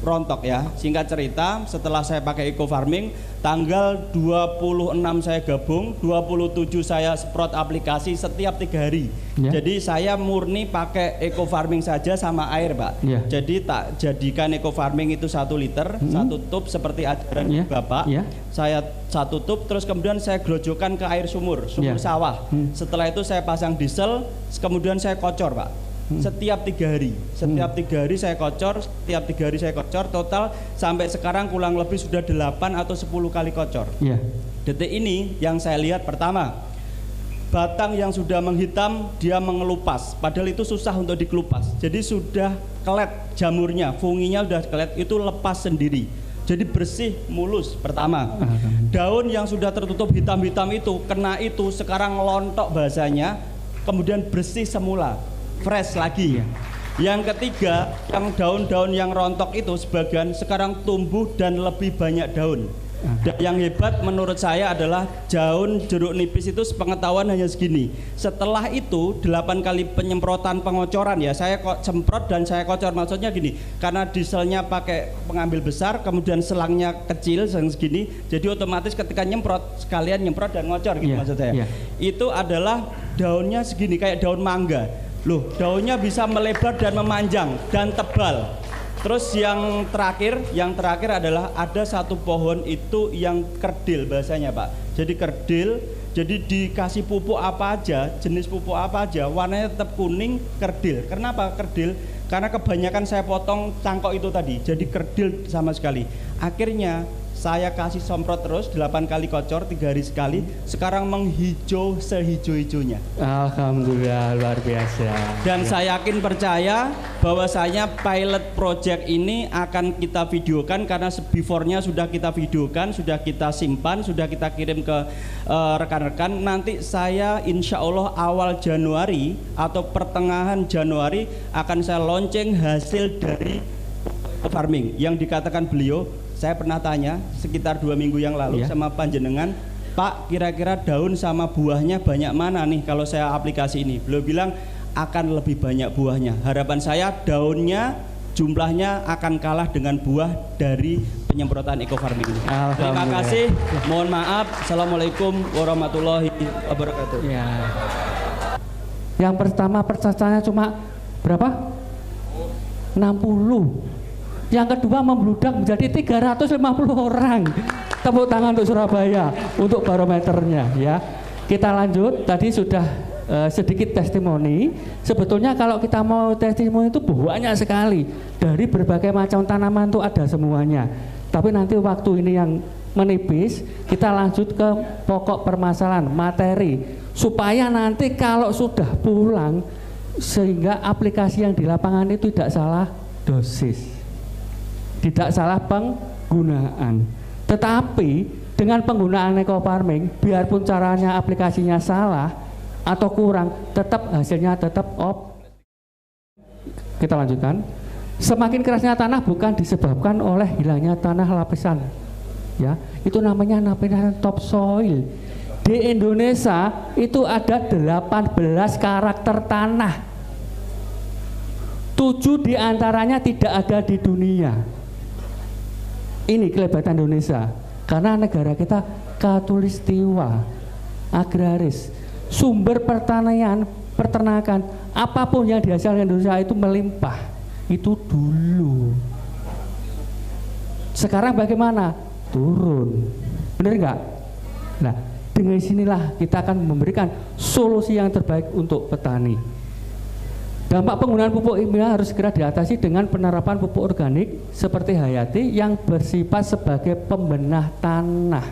rontok ya. Singkat cerita, setelah saya pakai eco farming, tanggal 26 saya gabung, 27 saya semprot aplikasi setiap 3 hari. Ya. Jadi saya murni pakai eco farming saja sama air, Pak. Ya. Jadi tak jadikan eco farming itu 1 liter, 1 tub seperti ajaran Ya. Bapak. Ya. Saya 1 tub, terus kemudian saya gerojokan ke air sumur Ya. sawah. Setelah itu saya pasang diesel, kemudian saya kocor, Pak. Setiap 3 hari, setiap 3 hari saya kocor, setiap 3 hari saya kocor, total sampai sekarang kurang lebih sudah 8 atau 10 kali kocor. Ya. Detik ini yang saya lihat, pertama, batang yang sudah menghitam dia mengelupas, padahal itu susah untuk dikelupas. Jadi sudah kelet jamurnya, funginya sudah kelet, itu lepas sendiri. Jadi bersih, mulus. Pertama, daun yang sudah tertutup hitam-hitam itu, kena itu sekarang lontok bahasanya, kemudian bersih semula, fresh lagi. Yang ketiga, yang daun-daun yang rontok itu sebagian sekarang tumbuh dan lebih banyak daun. Dan yang hebat menurut saya adalah daun jeruk nipis itu sepengetahuan hanya segini. Setelah itu 8 kali penyemprotan pengocoran ya, saya semprot dan saya kocor. Maksudnya gini, karena dieselnya pakai pengambil besar, kemudian selangnya kecil segini, jadi otomatis ketika nyemprot sekalian nyemprot dan ngocor gitu maksud saya. Itu adalah daunnya segini kayak daun mangga. Loh, daunnya bisa melebar dan memanjang dan tebal. Terus yang terakhir adalah ada 1 pohon itu yang kerdil bahasanya, Pak. Jadi kerdil, jadi dikasih pupuk apa aja, jenis pupuk apa aja, warnanya tetap kuning, kerdil. Kenapa kerdil? Karena kebanyakan saya potong cangkok itu tadi, jadi kerdil sama sekali. Akhirnya saya kasih semprot terus 8 kali kocor 3 hari sekali, sekarang menghijau sehijau-hijaunya. Alhamdulillah, luar biasa. Dan saya yakin percaya bahwasanya pilot project ini akan kita videokan, karena before-nya sudah kita videokan, sudah kita simpan, sudah kita kirim ke rekan-rekan. Nanti saya insya Allah awal Januari atau pertengahan Januari akan saya launching hasil dari farming yang dikatakan beliau. Saya pernah tanya sekitar 2 minggu yang lalu sama panjenengan, Pak, kira-kira daun sama buahnya banyak mana nih kalau saya aplikasi ini? Beliau bilang akan lebih banyak buahnya. Harapan saya daunnya jumlahnya akan kalah dengan buah dari penyemprotan eco farming ini. Terima kasih. Mohon maaf. Assalamualaikum warahmatullahi wabarakatuh. Ya. Yang pertama percacahannya cuma berapa? 60. Yang kedua membludak menjadi 350 orang. Tepuk tangan untuk Surabaya untuk barometernya ya. Kita lanjut, tadi sudah sedikit testimoni. Sebetulnya kalau kita mau testimoni itu banyak sekali. Dari berbagai macam tanaman itu ada semuanya. Tapi nanti waktu ini yang menipis, kita lanjut ke pokok permasalahan, materi. Supaya nanti kalau sudah pulang, sehingga aplikasi yang di lapangan itu tidak salah dosis, tidak salah penggunaan. Tetapi dengan penggunaan eco farming, biarpun caranya aplikasinya salah atau kurang, tetap hasilnya tetap Kita lanjutkan. Semakin kerasnya tanah bukan disebabkan oleh hilangnya tanah lapisan, ya, itu namanya lapisan topsoil. Di Indonesia itu ada 18 karakter tanah. 7 diantaranya tidak ada di dunia. Ini kelebatan Indonesia, karena negara kita katulistiwa, agraris, sumber pertanian, peternakan, apapun yang dihasilkan Indonesia itu melimpah. Itu dulu. Sekarang bagaimana? Turun. Benar enggak? Nah, dengan sinilah kita akan memberikan solusi yang terbaik untuk petani. Dampak penggunaan pupuk kimia harus segera diatasi dengan penerapan pupuk organik seperti Hayati yang bersifat sebagai pembenah tanah,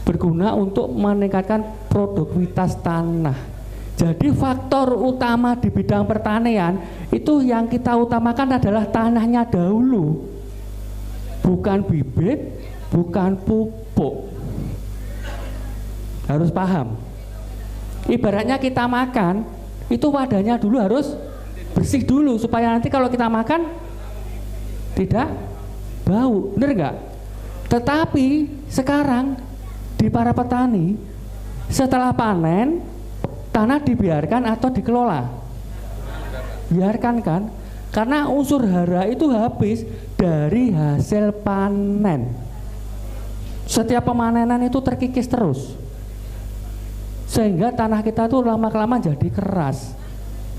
berguna untuk meningkatkan produktivitas tanah. Jadi faktor utama di bidang pertanian itu yang kita utamakan adalah tanahnya dahulu, bukan bibit, bukan pupuk. Harus paham. Ibaratnya kita makan, itu wadahnya dulu harus bersih dulu supaya nanti kalau kita makan tidak bau, bener nggak? Tetapi sekarang di para petani setelah panen tanah dibiarkan atau dikelola? Biarkan kan? Karena unsur hara itu habis dari hasil panen. Setiap pemanenan itu terkikis terus, sehingga tanah kita tuh lama-kelamaan jadi keras.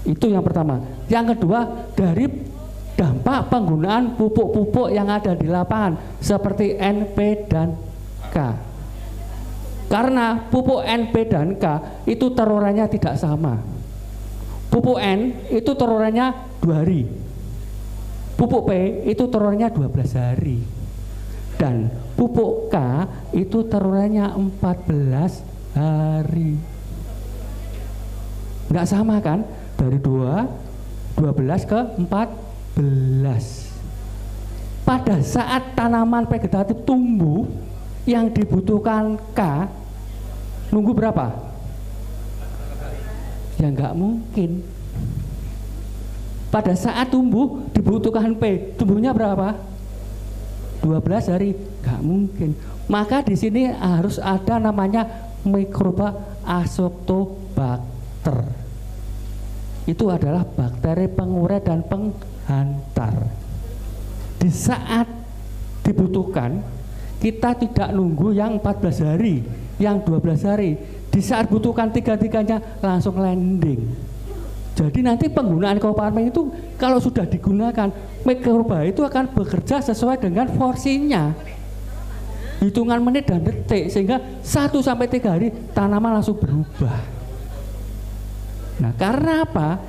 Itu yang pertama. Yang kedua, dari dampak penggunaan pupuk-pupuk yang ada di lapangan seperti NP dan K. Karena pupuk NP dan K itu terurannya tidak sama. Pupuk N itu terurannya 2 hari, pupuk P itu terurannya 12 hari, dan pupuk K itu terurannya 14 hari. Nggak sama kan? Dari 12 ke 14. Pada saat tanaman vegetatif tumbuh, yang dibutuhkan K nunggu berapa? Ya nggak mungkin. Pada saat tumbuh dibutuhkan P, tumbuhnya berapa? 12 hari, nggak mungkin. Maka di sini harus ada namanya mikroba Azotobacter. Itu adalah bakteri pengurai dan penghantar. Di saat dibutuhkan, kita tidak nunggu yang 14 hari, yang 12 hari. Di saat butuhkan tiga-tiganya langsung landing. Jadi nanti penggunaan ekofarming itu kalau sudah digunakan, mikroba itu akan bekerja sesuai dengan porsinya. Hitungan menit dan detik, sehingga 1-3 hari tanaman langsung berubah. Nah, karena apa?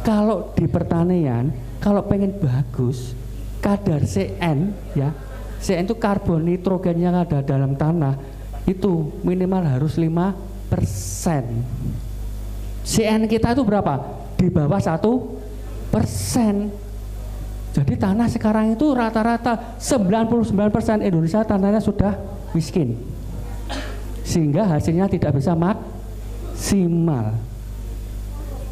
Kalau di pertanian, kalau pengen bagus, kadar CN ya, CN itu karbon nitrogen yang ada dalam tanah itu minimal harus 5%. CN kita itu berapa? Di bawah 1%. Jadi tanah sekarang itu rata-rata 99% Indonesia tanahnya sudah miskin, sehingga hasilnya tidak bisa maksimal.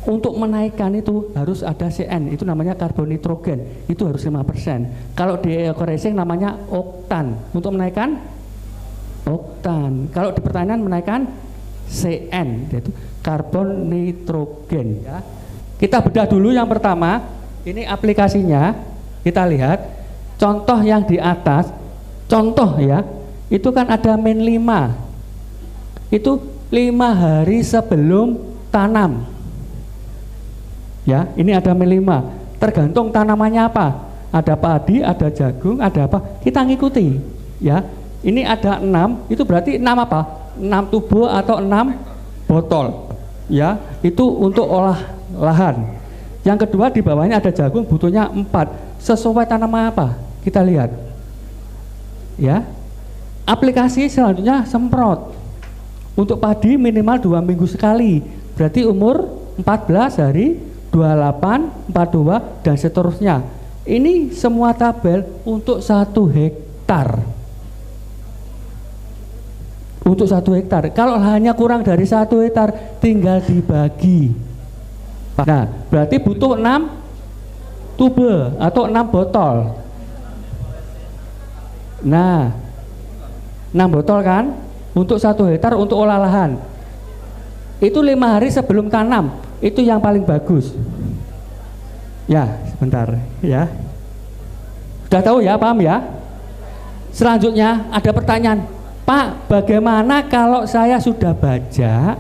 Untuk menaikkan itu harus ada CN, itu namanya karbon nitrogen, itu harus 5%. Kalau di eco-racing namanya oktan, untuk menaikkan oktan. Kalau di pertanian menaikkan CN, yaitu karbon nitrogen ya. Kita bedah dulu yang pertama, ini aplikasinya. Kita lihat contoh yang di atas, contoh ya, itu kan ada min 5, itu 5 hari sebelum tanam ya. Ini ada min 5, tergantung tanamannya apa, ada padi, ada jagung, ada apa, kita ngikuti ya. Ini ada 6, itu berarti 6 apa? 6 tubuh atau 6 botol ya, itu untuk olah lahan. Yang kedua di bawahnya ada jagung, butuhnya 4, sesuai tanaman apa, kita lihat ya. Aplikasi selanjutnya semprot. Untuk padi minimal 2 minggu sekali, berarti umur 14 hari, 28, 42 dan seterusnya. Ini semua tabel untuk 1 hektar. Untuk 1 hektar. Kalau hanya kurang dari 1 hektar, tinggal dibagi. Nah, berarti butuh 6 tube atau 6 botol. Nah, 6 botol kan untuk 1 hektar untuk olah lahan. Itu 5 hari sebelum tanam, itu yang paling bagus. Ya, sebentar ya. Sudah tahu ya, paham ya? Selanjutnya ada pertanyaan, Pak, bagaimana kalau saya sudah bajak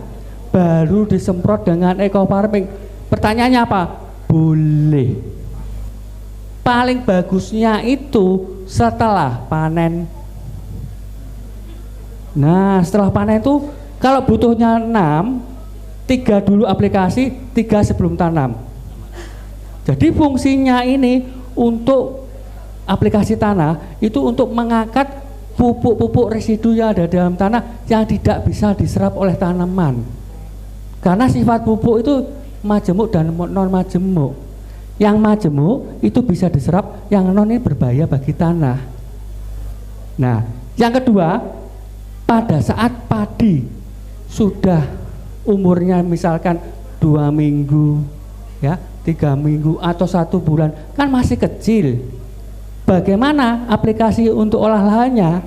baru disemprot dengan ekofarming? Pertanyaannya apa? Boleh. Paling bagusnya itu setelah panen. Nah, setelah panen itu kalau butuhnya 6, 3 dulu aplikasi, 3 sebelum tanam. Jadi fungsinya ini untuk aplikasi tanah itu untuk mengangkat pupuk-pupuk residu yang ada dalam tanah yang tidak bisa diserap oleh tanaman. Karena sifat pupuk itu majemuk dan non majemuk. Yang majemuk itu bisa diserap, yang non ini berbahaya bagi tanah. Nah, yang kedua, pada saat padi sudah umurnya misalkan 2 minggu ya, 3 minggu atau 1 bulan, kan masih kecil. Bagaimana aplikasi untuk olah lahannya?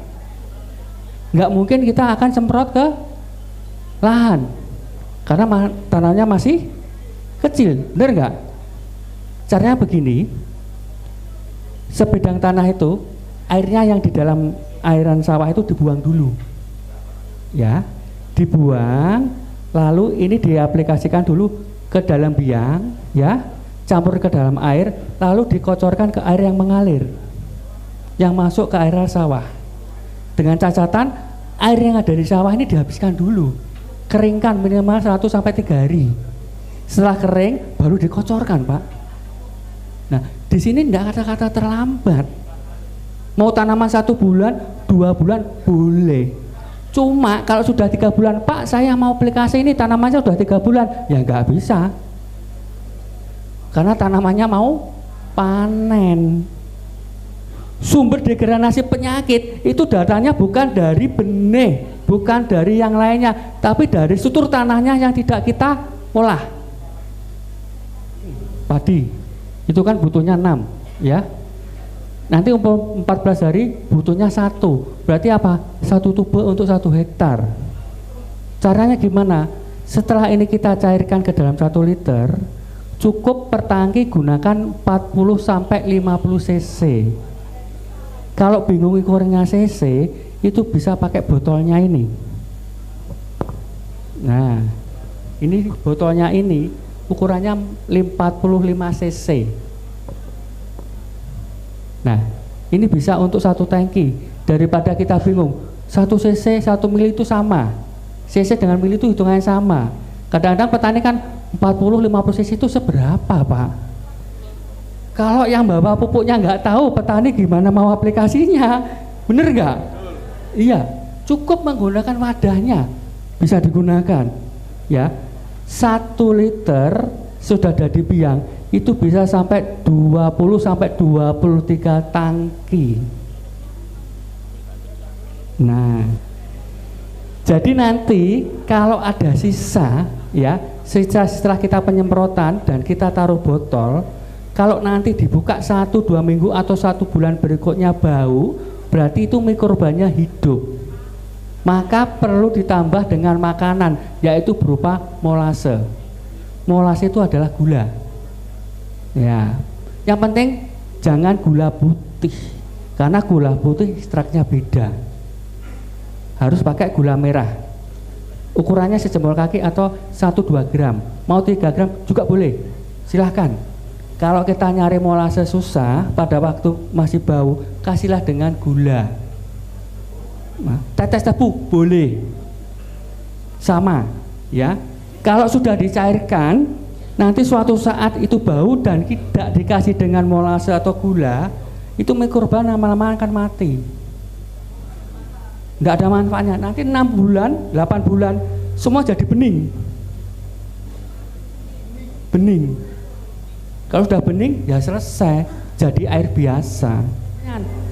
Nggak mungkin kita akan semprot ke lahan karena tanahnya masih kecil, benar nggak? Caranya begini, sebidang tanah itu airnya yang di dalam airan sawah itu dibuang dulu, ya, dibuang, lalu ini diaplikasikan dulu ke dalam biang, ya, campur ke dalam air, lalu dikocorkan ke air yang mengalir, yang masuk ke airan sawah. Dengan catatan air yang ada di sawah ini dihabiskan dulu, keringkan minimal 1-3 hari. Setelah kering baru dikocorkan, Pak. Nah, di sini tidak ada kata terlambat. Mau tanaman 1 bulan, 2 bulan boleh. Cuma kalau sudah 3 bulan, Pak, saya mau aplikasi ini tanamannya sudah 3 bulan, ya nggak bisa. Karena tanamannya mau panen. Sumber degradasi penyakit itu datanya bukan dari benih, bukan dari yang lainnya, tapi dari struktur tanahnya yang tidak kita olah. Padi itu kan butuhnya 6, ya. Nanti umur 14 hari butuhnya 1. Berarti apa? 1 tube untuk 1 hektar. Caranya gimana? Setelah ini kita cairkan ke dalam 1 liter, cukup per tangki gunakan 40-50 cc. Kalau bingung ukurnya cc, itu bisa pakai botolnya ini. Nah, ini botolnya ini ukurannya 45 cc. Nah, ini bisa untuk 1 tangki. Daripada kita bingung, 1 cc 1 mili itu sama, cc dengan mili itu hitungannya sama. Kadang-kadang petani kan 40-50 cc itu seberapa, Pak? Kalau yang bawa pupuknya nggak tahu, petani gimana mau aplikasinya? Bener nggak? Iya, cukup menggunakan wadahnya bisa digunakan, ya. 1 liter sudah ada di biang itu bisa sampai 20-23 tangki. Nah, jadi nanti kalau ada sisa, ya, sisa setelah kita penyemprotan dan kita taruh botol, kalau nanti dibuka 1-2 minggu atau 1 bulan berikutnya bau, berarti itu mikrobanya hidup. Maka perlu ditambah dengan makanan, yaitu berupa molase. Molase itu adalah gula. Ya, yang penting jangan gula putih, karena gula putih ekstraknya beda. Harus pakai gula merah. Ukurannya sejempol kaki atau 1-2 gram. Mau 3 gram juga boleh. Silahkan. Kalau kita nyari molase susah, pada waktu masih bau, kasihlah dengan gula. Nah, tetes tebu boleh. Sama, ya. Kalau sudah dicairkan, nanti suatu saat itu bau dan tidak dikasih dengan molase atau gula, itu mikroba lama-lama akan mati. Tidak ada manfaatnya. Nanti 6 bulan, 8 bulan, semua jadi bening. Bening. Kalau sudah bening, ya selesai, jadi air biasa.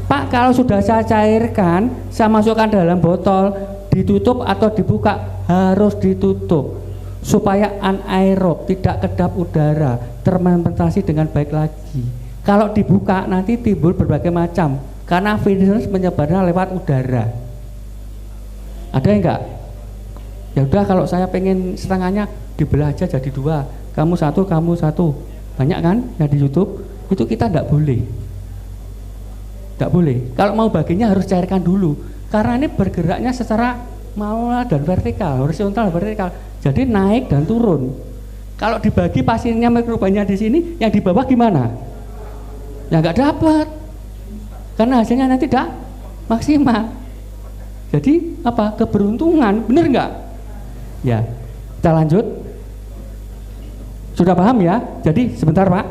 Pak, kalau sudah saya cairkan, saya masukkan dalam botol, ditutup atau dibuka, harus ditutup. Supaya anaerob, tidak kedap udara, terfermentasi dengan baik lagi. Kalau dibuka nanti timbul berbagai macam, karena virus menyebarnya lewat udara. Ada yang enggak? Ya udah, kalau saya pengen setengahnya dibelah aja jadi 2, kamu 1, kamu 1. Banyak kan yang di YouTube? Itu kita enggak boleh. Enggak boleh. Kalau mau baginya harus cairkan dulu, karena ini bergeraknya secara manual dan vertikal, horizontal vertikal. Jadi naik dan turun. Kalau dibagi pasiennya mikrobanya di sini, yang di bawah gimana? Ya nggak dapat, karena hasilnya nanti tidak maksimal. Jadi apa? Keberuntungan, bener nggak? Ya, kita lanjut. Sudah paham ya? Jadi sebentar Pak.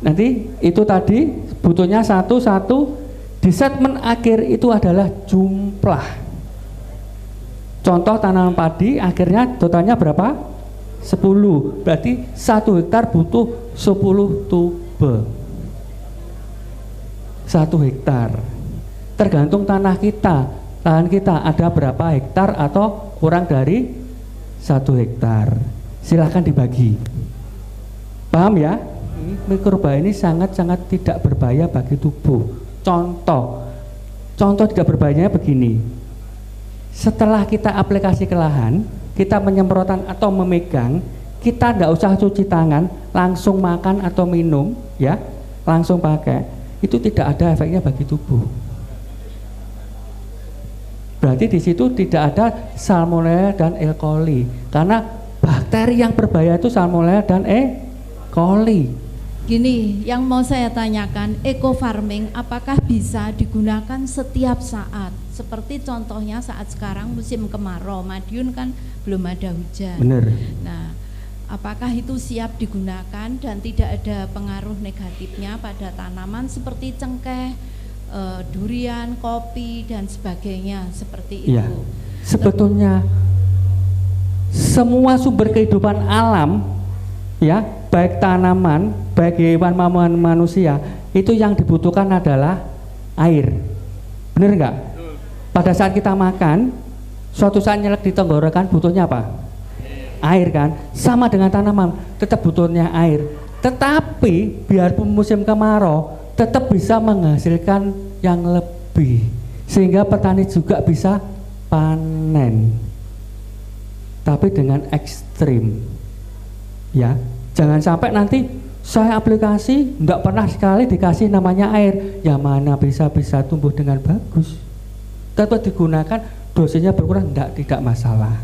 Nanti itu tadi butuhnya 1. Di statement akhir itu adalah jumlah. Contoh tanaman padi akhirnya totalnya berapa? 10. Berarti 1 hektar butuh 10 tube. 1 hektar. Tergantung tanah kita. Lahan kita ada berapa hektar atau kurang dari 1 hektar. Silahkan dibagi. Paham ya? Mikroba ini sangat-sangat tidak berbahaya bagi tubuh. Contoh tidak berbahayanya begini. Setelah kita aplikasi ke lahan, kita penyemprotan atau memegang, kita tidak usah cuci tangan, langsung makan atau minum, ya, langsung pakai, itu tidak ada efeknya bagi tubuh. Berarti di situ tidak ada Salmonella dan E. coli, karena bakteri yang berbahaya itu Salmonella dan E. coli. Gini, yang mau saya tanyakan, eco farming apakah bisa digunakan setiap saat? Seperti contohnya saat sekarang musim kemarau, Madiun kan belum ada hujan. Benar. Nah, apakah itu siap digunakan dan tidak ada pengaruh negatifnya pada tanaman seperti cengkeh, durian, kopi dan sebagainya seperti itu? Ya, sebetulnya semua sumber kehidupan alam, ya, baik tanaman, baik hewan maupun manusia, itu yang dibutuhkan adalah air. Benar nggak? Pada saat kita makan, suatu saat nyelek di tenggorokan, butuhnya apa? Air kan? Sama dengan tanaman, tetap butuhnya air. Tetapi biarpun musim kemarau, tetap bisa menghasilkan yang lebih, sehingga petani juga bisa panen, tapi dengan ekstrim, ya. Jangan sampai nanti saya aplikasi nggak pernah sekali dikasih namanya air, yang mana bisa tumbuh dengan bagus. Tetap digunakan, dosisnya berkurang, tidak masalah,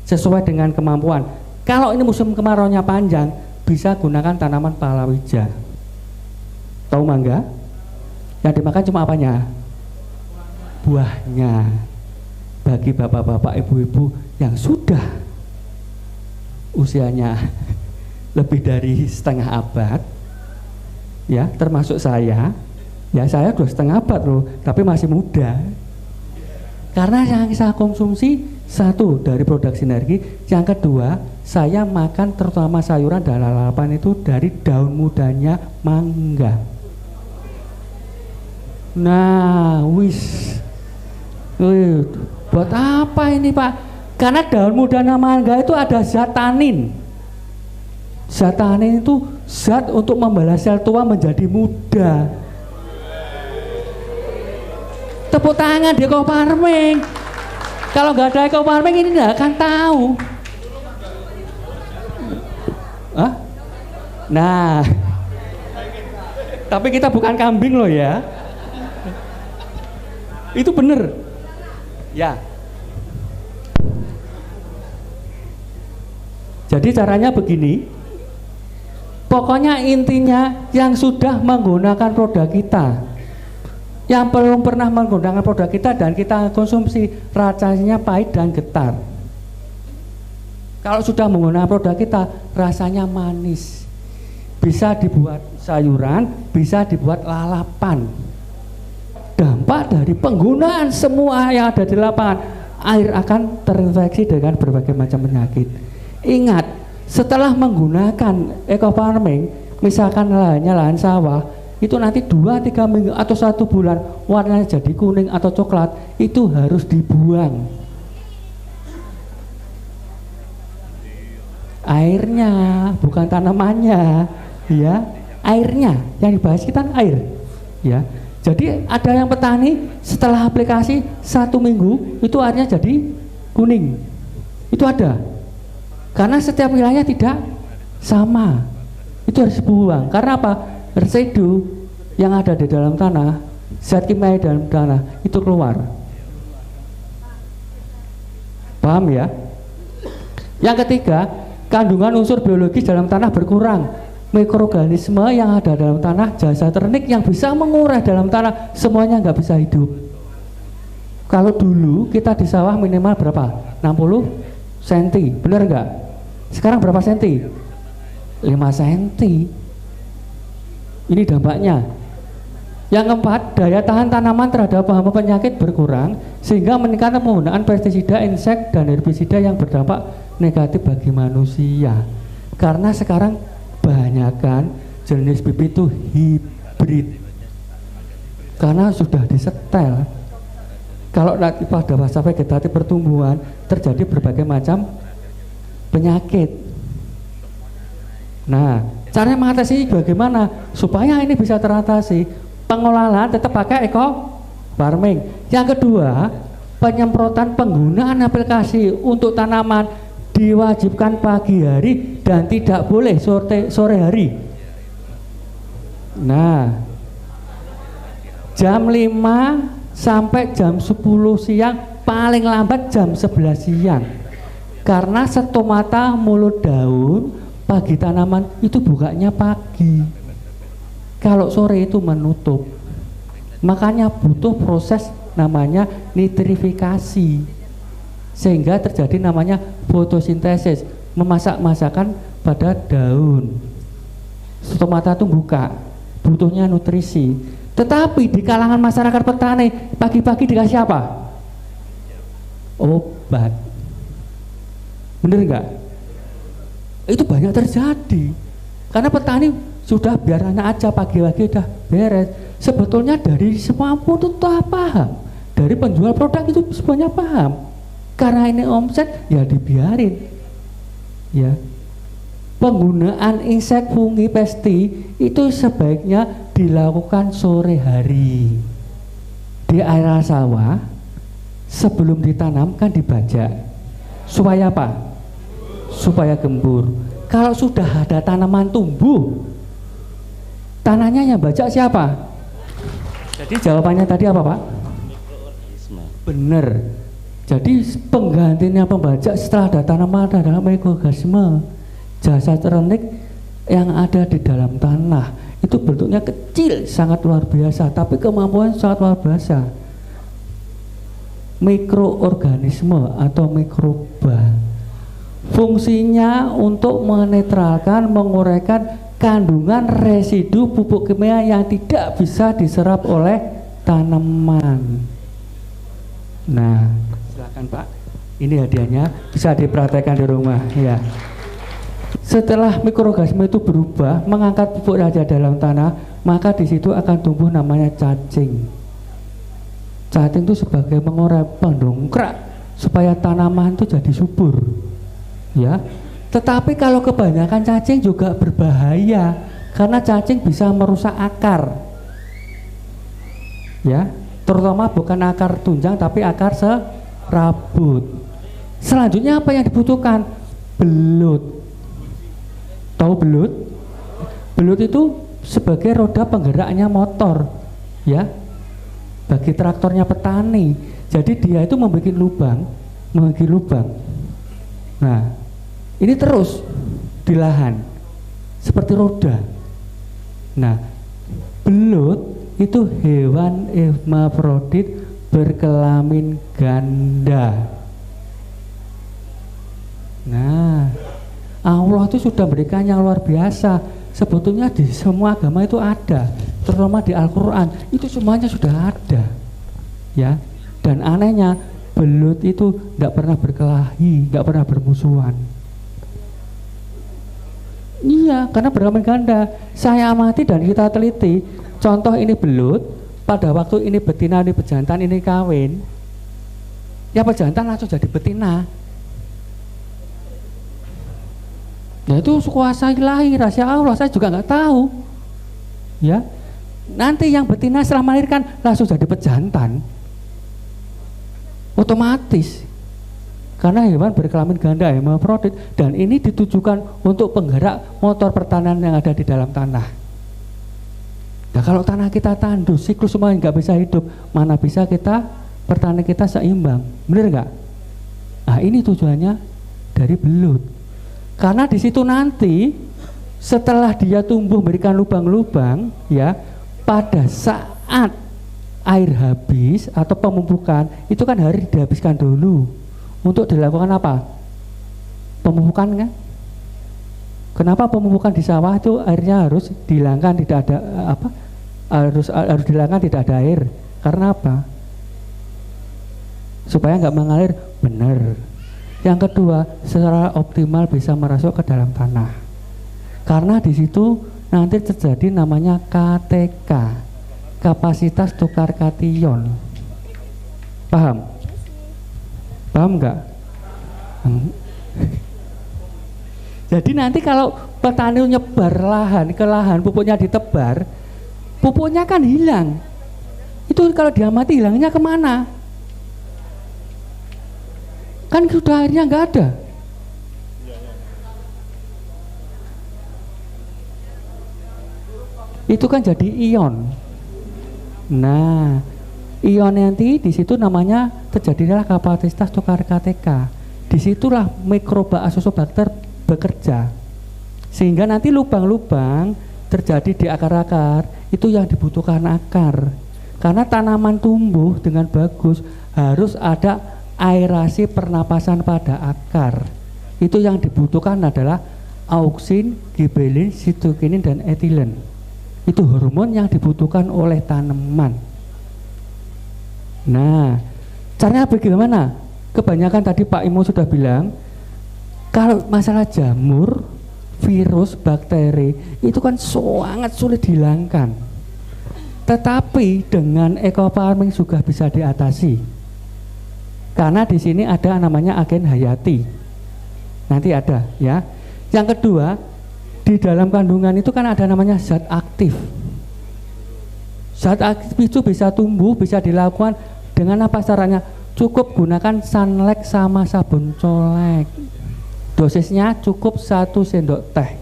sesuai dengan kemampuan. Kalau ini musim kemarau-nya panjang, bisa gunakan tanaman palawija. Tahu mangga? Yang dimakan cuma apanya? Buahnya. Bagi bapak-bapak, ibu-ibu yang sudah usianya lebih dari setengah abad, ya, termasuk saya, ya, saya 2,5 abad loh, tapi masih muda. Karena yang saya konsumsi, satu, dari produk sinergi, yang kedua, saya makan terutama sayuran dan lalapan itu dari daun mudanya mangga. Nah, buat apa ini Pak? Karena daun mudanya mangga itu ada zat tanin. Zat tanin itu zat untuk membalas sel tua menjadi muda. Tepuk tangan di eco farming. Kalau nggak ada eco farming ini nggak akan tahu. Hah? Nah, tapi kita bukan kambing loh ya. Itu bener. Ya. Jadi caranya begini. Pokoknya intinya yang sudah menggunakan produk kita, yang belum pernah menggunakan produk kita dan kita konsumsi, rasanya pahit dan getar. Kalau sudah menggunakan produk kita, rasanya manis. Bisa dibuat sayuran, bisa dibuat lalapan. Dampak dari penggunaan semua yang ada di lapangan, air akan terinfeksi dengan berbagai macam penyakit. Ingat, setelah menggunakan eco farming, misalkan lahannya lahan sawah, itu nanti 2-3 minggu atau 1 bulan warnanya jadi kuning atau coklat, itu harus dibuang. Airnya, bukan tanamannya, ya, airnya yang dibahas kita air, ya. Jadi ada yang petani setelah aplikasi 1 minggu itu airnya jadi kuning, itu ada. Karena setiap wilayah tidak sama, itu harus dibuang. Karena apa? Residu yang ada di dalam tanah, zat kimia dalam tanah itu keluar. Paham ya? Yang ketiga, kandungan unsur biologis dalam tanah berkurang. Mikroorganisme yang ada dalam tanah, jasa ternik yang bisa mengurai dalam tanah, semuanya nggak bisa hidup. Kalau dulu kita di sawah minimal berapa? 60 cm, benar nggak? Sekarang berapa senti? 5 cm. Ini dampaknya. Yang keempat, daya tahan tanaman terhadap hama penyakit berkurang, sehingga meningkatkan penggunaan pestisida, insek, dan herbisida yang berdampak negatif bagi manusia. Karena sekarang banyakkan jenis bibit itu hibrid, karena sudah disetel. Kalau nanti pada masa vegetatif pertumbuhan terjadi berbagai macam penyakit. Nah, cara mengatasi bagaimana supaya ini bisa teratasi? Pengolahan tetap pakai eco farming. Yang kedua, penyemprotan penggunaan aplikasi untuk tanaman diwajibkan pagi hari dan tidak boleh sore hari. Nah, jam 5 sampai jam 10 siang, paling lambat jam 11 siang. Karena stomata mulut daun pagi tanaman itu bukanya pagi. Kalau sore itu menutup. Makanya butuh proses namanya nitrifikasi. Sehingga terjadi namanya fotosintesis, memasak masakan pada daun. Stomata itu buka, butuhnya nutrisi. Tetapi di kalangan masyarakat petani pagi-pagi dikasih apa? Obat. Bener nggak? Itu banyak terjadi karena petani sudah biarnya aja pagi-pagi udah beres. Sebetulnya dari semua pun itu paham, dari penjual produk itu semuanya paham. Karena ini omset ya dibiarin. Ya. Penggunaan insek fungi pesti itu sebaiknya dilakukan sore hari di area sawah sebelum ditanam kan dibajak supaya apa? Supaya gembur. Kalau sudah ada tanaman tumbuh, tanahnya yang bajak siapa? Jadi jawabannya tadi apa Pak? Bener. Jadi penggantinya pembajak setelah ada tanaman adalah mikroorganisme, jasad renik yang ada di dalam tanah. Itu bentuknya kecil, sangat luar biasa, tapi kemampuan sangat luar biasa. Mikroorganisme atau mikroba. Fungsinya untuk menetralkan, menguraikan kandungan residu pupuk kimia yang tidak bisa diserap oleh tanaman. Nah, silakan Pak. Ini hadiahnya, bisa dipraktekkan di rumah ya. Setelah mikroorganisme itu berubah mengangkat pupuk raja dalam tanah, maka di situ akan tumbuh namanya cacing. Cacing itu sebagai mengurai, pendongkrak supaya tanaman itu jadi subur. Ya. Tetapi kalau kebanyakan cacing juga berbahaya karena cacing bisa merusak akar. Ya, terutama bukan akar tunjang tapi akar serabut. Selanjutnya apa yang dibutuhkan? Belut. Tahu belut? Belut itu sebagai roda penggeraknya motor, ya, bagi traktornya petani. Jadi dia itu membuat lubang. Nah, ini terus di lahan seperti roda. Nah, belut itu hewan hermafrodit berkelamin ganda. Nah, Allah itu sudah berikan yang luar biasa. Sebetulnya di semua agama itu ada, terutama di Al-Quran itu semuanya sudah ada, ya. Dan anehnya belut itu tidak pernah berkelahi, tidak pernah bermusuhan. Iya, karena berkelamin ganda. Saya amati dan kita teliti. Contoh ini belut, pada waktu ini betina, ini pejantan, ini kawin. Ya pejantan langsung jadi betina. Ya itu kuasa ilahi, rahasia Allah, saya juga nggak tahu. Ya, nanti yang betina setelah melahirkan langsung jadi pejantan, otomatis, karena hewan berkelamin ganda, hermafrodit, dan ini ditujukan untuk penggerak motor pertanian yang ada di dalam tanah. Nah kalau tanah kita tandus, siklus semua nggak bisa hidup, mana bisa kita pertanian kita seimbang, bener nggak? Nah ini tujuannya dari belut. Karena di situ nanti setelah dia tumbuh memberikan lubang-lubang, ya, pada saat air habis atau pemupukan itu kan harus dihabiskan dulu untuk dilakukan apa? Pemupukan kan? Kenapa pemupukan di sawah itu airnya harus dihilangkan, tidak ada apa? Harus dihilangkan, tidak ada air. Karena apa? Supaya nggak mengalir benar. Yang kedua, secara optimal bisa merasuk ke dalam tanah. Karena di situ nanti terjadi namanya KTK, kapasitas tukar kation. Paham? Paham nggak? Jadi nanti kalau petani nyebar lahan ke lahan, pupuknya ditebar, pupuknya kan hilang. Itu kalau diamati hilangnya kemana? Kan sudah airnya nggak ada. itu kan jadi ion. Nah, ion nanti di situ namanya terjadilah kapasitas tukar KTK. Disitulah mikroba Azotobacter bekerja, sehingga nanti lubang-lubang terjadi di akar-akar. Itu yang dibutuhkan akar, karena tanaman tumbuh dengan bagus harus ada aerasi pernapasan pada akar. Itu yang dibutuhkan adalah auksin, gibelin, sitokinin, dan etilen. Itu hormon yang dibutuhkan oleh tanaman. Nah, caranya bagaimana? Kebanyakan tadi Pak Imo sudah bilang, kalau masalah jamur, virus, bakteri itu kan sangat sulit dihilangkan. Tetapi dengan ekofarming juga bisa diatasi. Karena di sini ada namanya agen hayati. Nanti ada ya. Yang kedua, di dalam kandungan itu kan ada namanya zat aktif. Zat aktif itu bisa tumbuh, bisa dilakukan dengan apa caranya? Cukup gunakan sunlight sama sabun colek. Dosisnya cukup 1 sendok teh,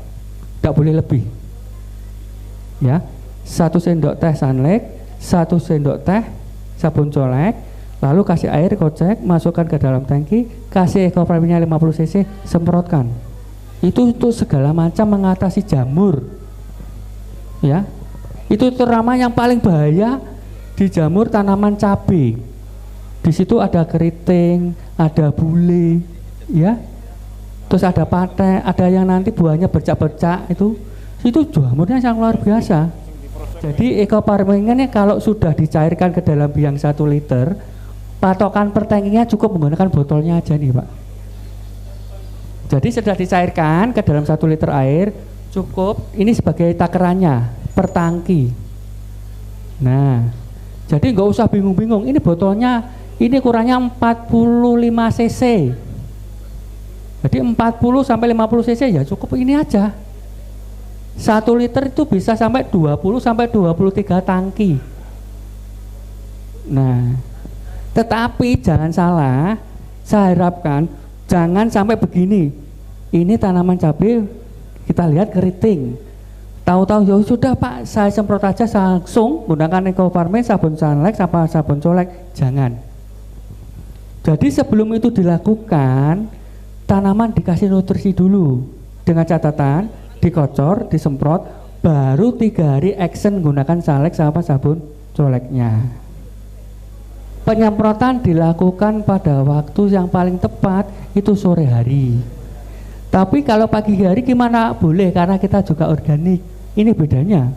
tidak boleh lebih. Ya, 1 sendok teh sunlight, 1 sendok teh sabun colek, lalu kasih air kocek, masukkan ke dalam tangki, kasih ekofarmingnya 50 cc, semprotkan. Itu untuk segala macam mengatasi jamur. Ya, itu terutama yang paling bahaya di jamur tanaman cabai. Di situ ada keriting, ada bule, ya. Terus ada pate, ada yang nanti buahnya bercak-bercak itu jamurnya sangat luar biasa. Jadi ekofarmingnya kalau sudah dicairkan ke dalam biang 1 liter, patokan per tangkinya cukup menggunakan botolnya aja nih Pak. Jadi sudah dicairkan ke dalam 1 liter air, cukup ini sebagai takarannya per tangki. Nah, jadi nggak usah bingung-bingung. Ini botolnya ini kurangnya 45 cc. Jadi 40 sampai 50 cc ya cukup ini aja. 1 liter itu bisa sampai 20 sampai 23 tangki. Nah, tetapi jangan salah, saya harapkan jangan sampai begini. Ini tanaman cabai kita lihat keriting. Tahu-tahu ya sudah Pak, saya semprot aja langsung menggunakan ekofarming, sabun sunlight sama sabun colek. Jangan. Jadi sebelum itu dilakukan, tanaman dikasih nutrisi dulu dengan catatan dikocor, disemprot, baru 3 hari action menggunakan sunlight sama sabun coleknya. Penyemprotan dilakukan pada waktu yang paling tepat itu sore hari. Tapi kalau pagi hari gimana? Boleh, karena kita juga organik. Ini bedanya.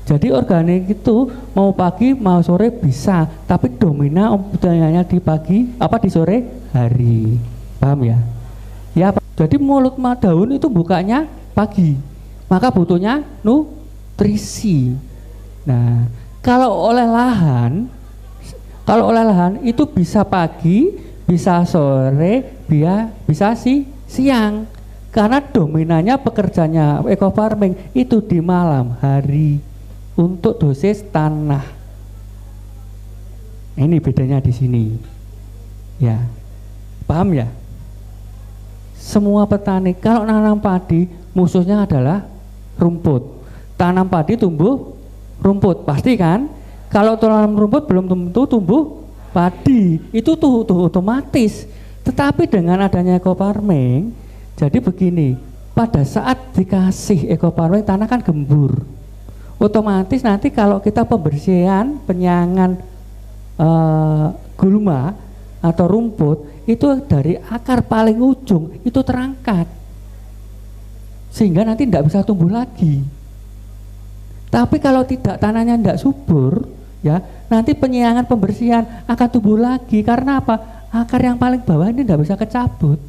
Jadi organik itu mau pagi mau sore bisa, tapi dominan budayanya di pagi di sore hari. Paham ya? Ya, jadi mulut daun itu bukanya pagi. Maka butuhnya nutrisi. Nah, kalau oleh lahan itu bisa pagi, bisa sore, bisa siang. Karena dominannya pekerjanya ekofarming itu di malam hari. Untuk dosis tanah. Ini bedanya di sini. Ya. Paham ya? Semua petani kalau nanam padi musuhnya adalah rumput. Tanam padi tumbuh rumput, pasti kan? Kalau tanam rumput belum tentu tumbuh padi. Itu tuh otomatis. Tetapi dengan adanya ekofarming, jadi begini, pada saat dikasih ekofarming tanah kan gembur. Otomatis nanti kalau kita pembersihan penyangan gulma atau rumput itu dari akar paling ujung itu terangkat, sehingga nanti tidak bisa tumbuh lagi. Tapi kalau tidak, tanahnya tidak subur, ya nanti penyiangan pembersihan akan tumbuh lagi. Karena apa? Akar yang paling bawah ini tidak bisa kecabut.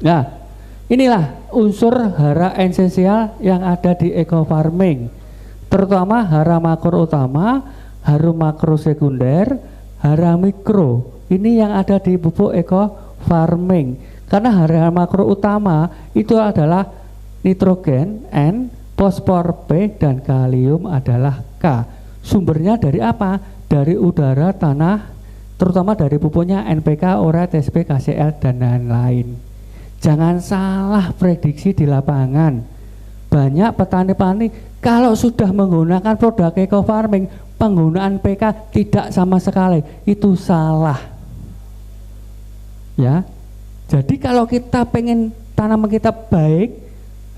Nah, inilah unsur hara esensial yang ada di ekofarming, terutama hara makro utama, hara makro sekunder, hara mikro. Ini yang ada di pupuk ekofarming. Karena hara makro utama itu adalah nitrogen N, fosfor P, dan kalium adalah K. Sumbernya dari apa? Dari udara, tanah, terutama dari pupuknya NPK, urea, TSP, KCl, dan lain-lain. Jangan salah prediksi di lapangan. Banyak petani-petani Kalau sudah menggunakan produk eco farming, penggunaan PK tidak sama sekali, itu salah. Ya, jadi kalau kita pengen tanaman kita baik,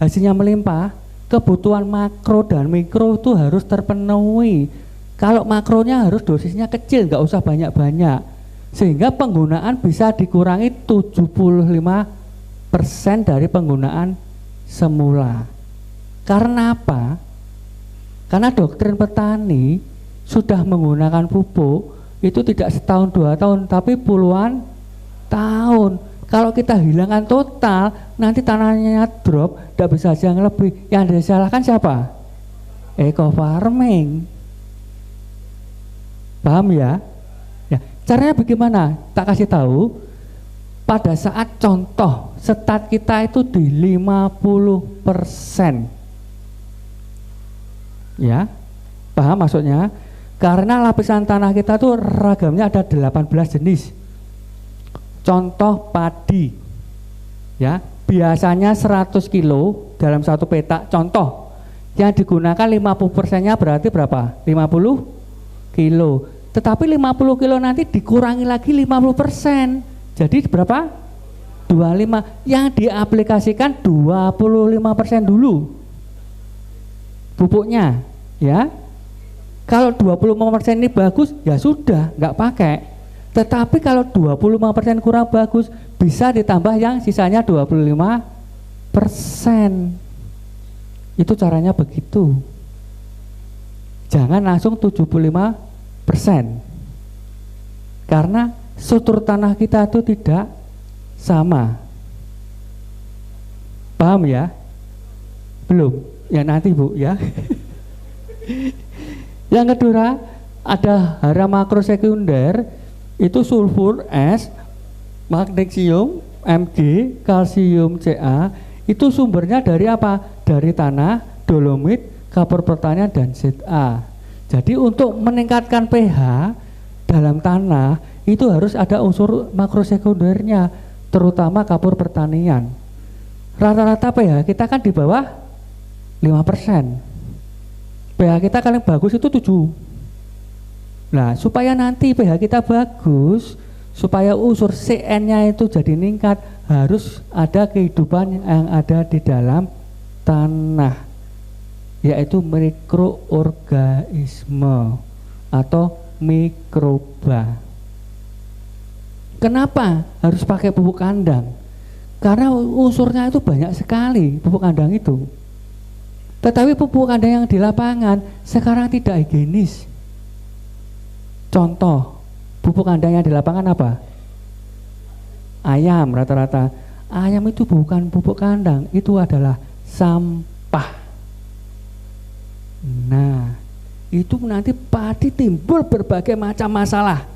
hasilnya melimpah, kebutuhan makro dan mikro itu harus terpenuhi. Kalau makronya harus dosisnya kecil, nggak usah banyak-banyak, sehingga penggunaan bisa dikurangi 75% dari penggunaan semula. Karena apa? Karena doktrin petani sudah menggunakan pupuk itu tidak setahun 2 tahun, tapi puluhan tahun. Kalau kita hilangkan total, nanti tanahnya drop, tidak bisa hasil yang lebih. Yang disalahkan siapa? Eco farming. Paham ya? Ya, caranya bagaimana? Tak kasih tahu. Pada saat contoh stat kita itu di 50%. Ya, paham maksudnya? Karena lapisan tanah kita tuh ragamnya ada 18 jenis. Contoh padi, ya, biasanya 100 kilo dalam satu petak. Contoh, yang digunakan 50%-nya berarti berapa? 50 kilo. Tetapi 50 kilo nanti dikurangi lagi 50%. Jadi berapa? 25. Yang diaplikasikan 25% dulu pupuknya, ya. Kalau 25% ini bagus, ya sudah, nggak pakai. Tetapi kalau 25% kurang bagus, bisa ditambah yang sisanya 25%. Itu caranya begitu. Jangan langsung 75%. Karena struktur tanah kita itu tidak sama. Paham ya? Belum? Ya nanti Bu ya. Yang kedua, ada hara makro sekunder, itu sulfur S, magnesium Mg, kalsium Ca. Itu sumbernya dari apa? Dari tanah, dolomit, kapur pertanian dan ZA. Jadi untuk meningkatkan pH dalam tanah itu harus ada unsur makro sekundernya, terutama kapur pertanian. Rata-rata pH kita kan di bawah 5%. pH kita paling bagus itu 7. Nah, supaya nanti pH kita bagus, supaya unsur Cn-nya itu jadi meningkat, harus ada kehidupan yang ada di dalam tanah, yaitu mikroorganisme atau mikroba. Kenapa harus pakai pupuk kandang? Karena unsurnya itu banyak sekali pupuk kandang itu. Tetapi pupuk kandang yang di lapangan sekarang tidak higienis. Contoh, pupuk kandang yang di lapangan apa? Ayam rata-rata. Ayam itu bukan pupuk kandang, itu adalah sampah. Nah, itu nanti padi timbul berbagai macam masalah.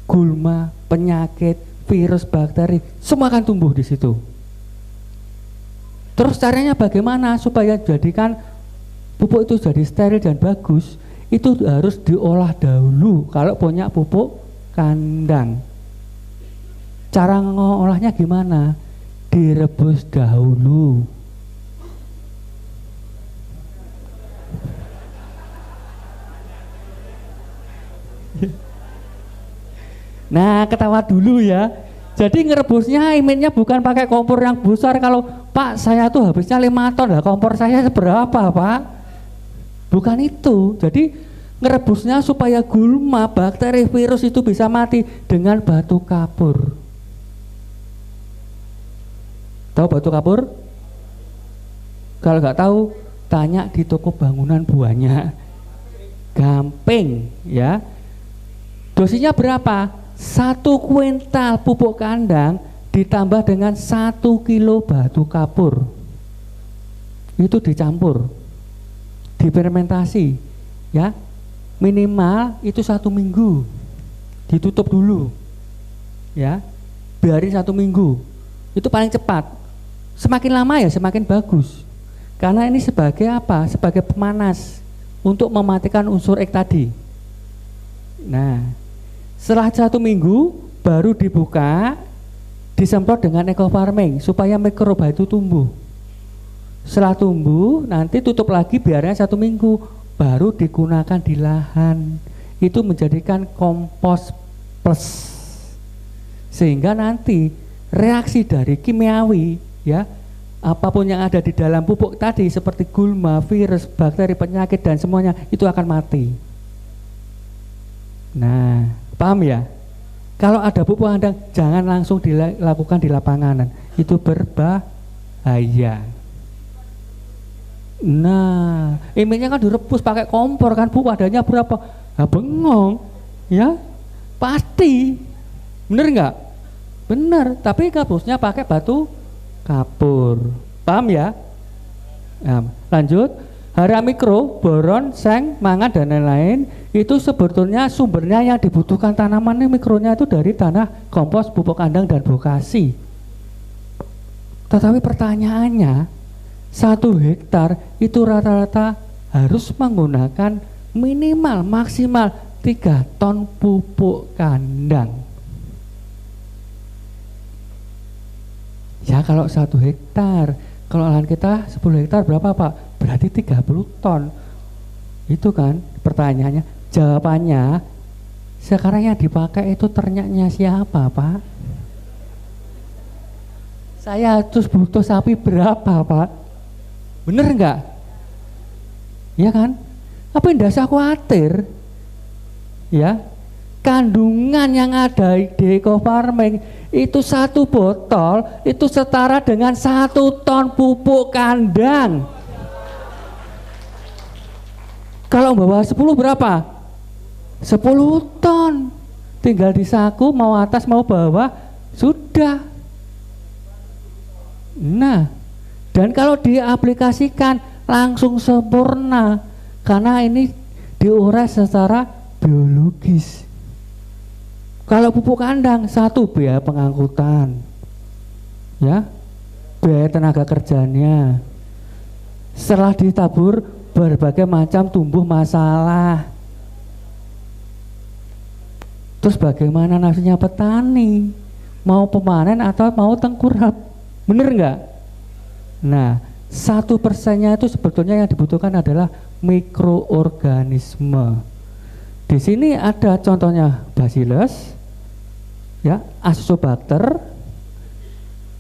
Gulma, penyakit, virus, bakteri, semua akan tumbuh di situ. Terus caranya bagaimana supaya jadikan pupuk itu jadi steril dan bagus? Itu harus diolah dahulu kalau punya pupuk kandang. Cara ngolahnya gimana? Direbus dahulu. Nah, ketawa dulu ya. Jadi ngerebusnya iminnya bukan pakai kompor yang besar. Kalau Pak saya tuh habisnya 5 ton lah, kompor saya seberapa Pak? Bukan itu. Jadi ngerebusnya supaya gulma, bakteri, virus itu bisa mati dengan batu kapur. Tahu batu kapur? Kalau nggak tahu, tanya di toko bangunan buahnya. Gamping ya. Dosisnya berapa? 1 kuintal pupuk kandang ditambah dengan 1 kilo batu kapur. Itu dicampur, difermentasi, ya. Minimal itu 1 minggu, ditutup dulu, ya. Biarin 1 minggu, itu paling cepat. Semakin lama ya semakin bagus. Karena ini sebagai apa? Sebagai pemanas untuk mematikan unsur X tadi. Nah, setelah 1 minggu baru dibuka, disemprot dengan eco farming supaya mikroba itu tumbuh. Setelah tumbuh nanti tutup lagi biarnya 1 minggu, baru digunakan di lahan. Itu menjadikan kompos plus, sehingga nanti reaksi dari kimiawi ya, apapun yang ada di dalam pupuk tadi seperti gulma, virus, bakteri, penyakit dan semuanya itu akan mati. Nah, paham ya? Kalau ada pupuk kandang jangan langsung dilakukan di lapangan, itu berbahaya. Nah, iminnya kan direbus pakai kompor kan, Bu, adanya berapa? Nah, bengong, ya, pasti, bener nggak? Bener, tapi rebusnya pakai batu kapur, paham ya? Nah, lanjut, hara mikro, boron, seng, mangan dan lain-lain itu sebetulnya sumbernya yang dibutuhkan tanaman ini mikronya itu dari tanah, kompos, pupuk kandang dan bokasi. Tetapi pertanyaannya, 1 hektar itu rata-rata harus menggunakan minimal maksimal 3 ton pupuk kandang. Ya kalau 1 hektar, kalau lahan kita 10 hektar berapa Pak? Berarti 30 ton. Itu kan pertanyaannya. Jawabannya, sekarang yang dipakai itu ternaknya siapa Pak? Saya terus butuh sapi berapa Pak? Bener enggak? Ya kan? Apa yang dasar khawatir? Ya, kandungan yang ada di eco farming itu 1 botol itu setara dengan 1 ton pupuk kandang. Kalau bawa 10 berapa? 10 ton. Tinggal di saku, mau atas mau bawah, sudah. Nah, dan kalau diaplikasikan langsung sempurna, karena ini diurai secara biologis. Kalau pupuk kandang 1 biaya pengangkutan, ya, biaya tenaga kerjanya. Setelah ditabur berbagai macam tumbuh masalah. Terus bagaimana nasibnya petani? Mau pemanen atau mau tengkurap? Bener nggak? Nah, 1%-nya itu sebetulnya yang dibutuhkan adalah mikroorganisme. Di sini ada contohnya Bacillus, ya, Acinetobacter,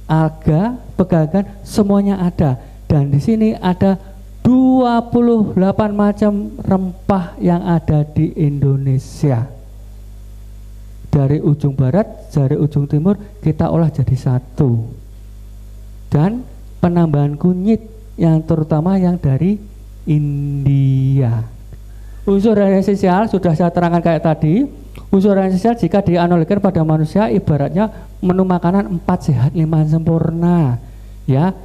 alga, pegagan, semuanya ada. Dan di sini ada 28 macam rempah yang ada di Indonesia. Dari ujung barat, dari ujung timur kita olah jadi 1. Dan penambahan kunyit yang terutama yang dari India. Unsur esensial sudah saya terangkan kayak tadi. Unsur esensial jika dianalogikan pada manusia ibaratnya menu makanan 4 sehat 5 sempurna. Ya,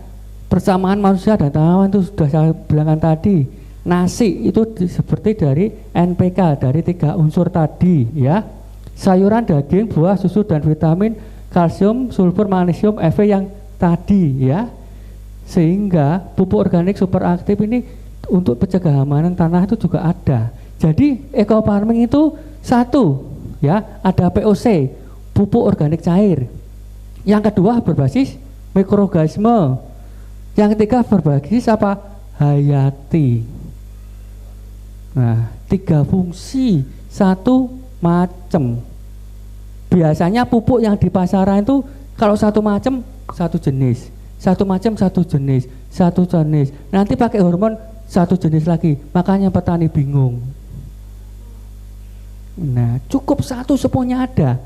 persamaan manusia dan tanaman itu sudah saya bilangkan tadi. Nasi itu seperti dari NPK dari 3 unsur tadi, ya. Sayuran, daging, buah, susu dan vitamin, kalsium, sulfur, magnesium, Fe yang tadi, ya. Sehingga pupuk organik super aktif ini untuk pencegahan hama tanah itu juga ada. Jadi eco farming itu 1, ya, ada POC, pupuk organik cair. Yang kedua berbasis mikroorganisme. Yang ketiga berbasis apa? Hayati. Nah, 3 fungsi, 1 macam. Biasanya pupuk yang di pasaran itu kalau 1 macam 1 jenis, 1 macam 1 jenis, 1 jenis. Nanti pakai hormon 1 jenis lagi, makanya petani bingung. Nah, cukup 1 semuanya ada.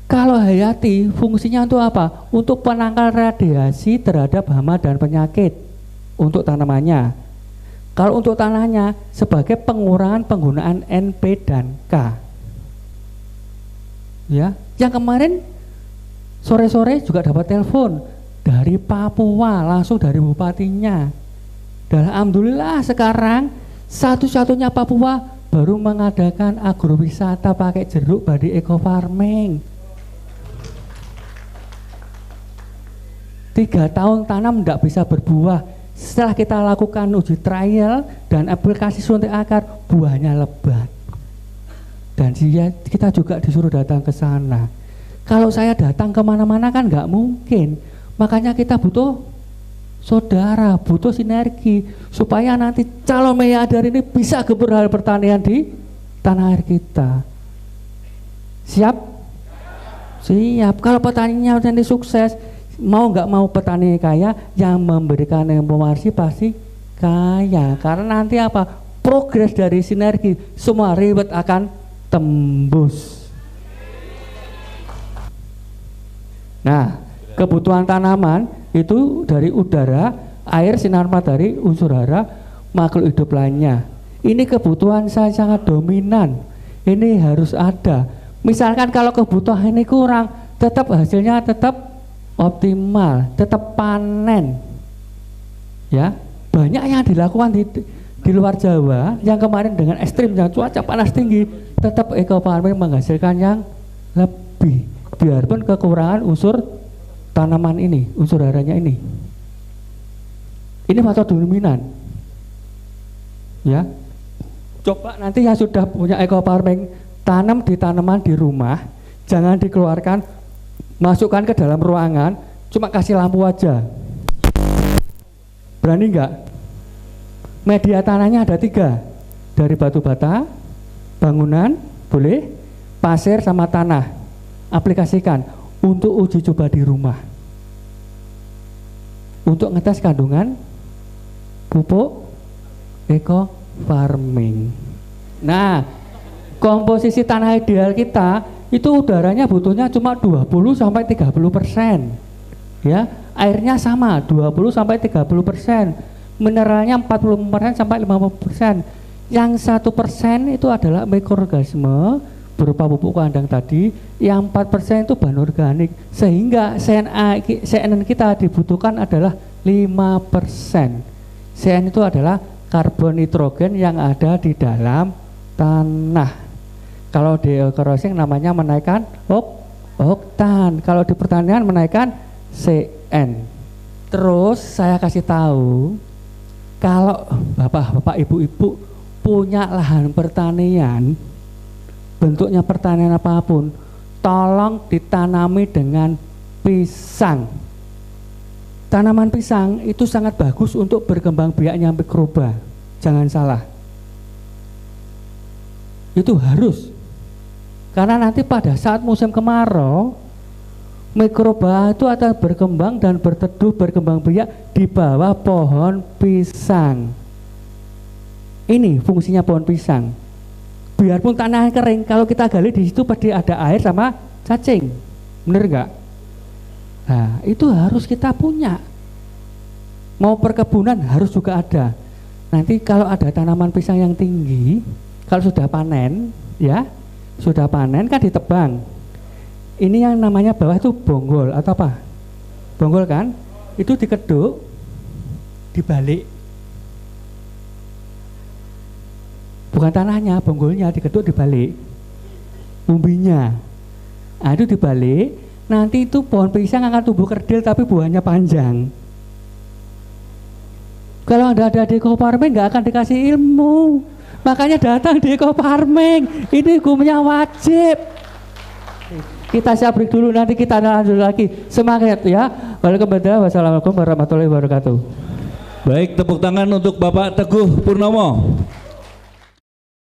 Kalau hayati fungsinya untuk apa? Untuk penangkal radiasi terhadap hama dan penyakit untuk tanamannya. Kalau untuk tanahnya sebagai pengurangan penggunaan NP dan K. Ya, yang kemarin sore-sore juga dapat telepon dari Papua, langsung dari bupatinya. Dan alhamdulillah sekarang satu-satunya Papua baru mengadakan agrowisata pakai jeruk badi eco farming. 3 tahun tanam tidak bisa berbuah. Setelah kita lakukan uji trial dan aplikasi suntik akar, buahnya lebat. Dan kita juga disuruh datang ke sana. Kalau saya datang kemana-mana kan nggak mungkin. Makanya kita butuh Saudara butuh sinergi supaya nanti calon miliarder ini bisa geber pertanian di tanah air kita. Siap? Siap. Kalau petaninya nanti sukses, mau nggak mau petani kaya, yang memberikan informasi pasti kaya. Karena nanti apa? Progres dari sinergi, semua reward akan tembus. Nah, kebutuhan tanaman itu dari udara, air, sinar matahari, unsur hara, makhluk hidup lainnya. Ini kebutuhan saya sangat dominan. Ini harus ada. Misalkan kalau kebutuhan ini kurang, tetap hasilnya tetap optimal, tetap panen. Ya, banyak yang dilakukan di luar Jawa yang kemarin dengan ekstrim, yang cuaca panas tinggi, tetap ekofarming menghasilkan yang lebih, biarpun kekurangan unsur tanaman ini, unsur haranya ini. Ini faktor dominan. Ya, coba nanti yang sudah punya ekofarming, tanam di tanaman di rumah, jangan dikeluarkan, masukkan ke dalam ruangan, cuma kasih lampu aja. Berani nggak? Media tanahnya ada 3, dari batu bata, bangunan, boleh, pasir sama tanah. Aplikasikan untuk uji coba di rumah, untuk ngetes kandungan pupuk eco farming. Nah, komposisi tanah ideal kita itu udaranya butuhnya cuma 20-30%. Ya, airnya sama 20-30%, mineralnya 40% sampai 50%. Yang 1% itu adalah mikroorganisme berupa pupuk kandang tadi, yang 4% itu bahan organik, sehingga CN kita dibutuhkan adalah 5%. CN itu adalah karbon nitrogen yang ada di dalam tanah. Kalau di crossing namanya menaikkan oktan, kalau di pertanian menaikkan CN. Terus saya kasih tahu, kalau bapak-bapak, ibu-ibu punya lahan pertanian, bentuknya pertanian apapun, tolong ditanami dengan pisang. Tanaman pisang itu sangat bagus untuk berkembang biaknya mikroba, jangan salah. Itu harus, karena nanti pada saat musim kemarau, mikroba itu akan berkembang dan berteduh, berkembang biak di bawah pohon pisang. Ini fungsinya pohon pisang. Biarpun tanah kering, kalau kita gali di situ pasti ada air sama cacing, bener nggak? Nah, itu harus kita punya. Mau perkebunan harus juga ada. Nanti kalau ada tanaman pisang yang tinggi, kalau sudah panen, ya, sudah panen kan ditebang. Ini yang namanya bawah itu bonggol atau apa? Bonggol kan? Itu dikeduk, dibalik. Bukan tanahnya, bonggolnya dikeduk dibalik. Umbinya. Nah, itu dibalik. Nanti itu pohon pisang akan tumbuh kerdil tapi buahnya panjang. Kalau Anda ada di ekofarming nggak akan dikasih ilmu. Makanya datang di ekofarming. Ini hukumnya wajib. Kita siap break dulu, nanti kita lanjut lagi. Semangat ya. Wassalamualaikum warahmatullahi wabarakatuh. Baik, tepuk tangan untuk Bapak Teguh Purnomo.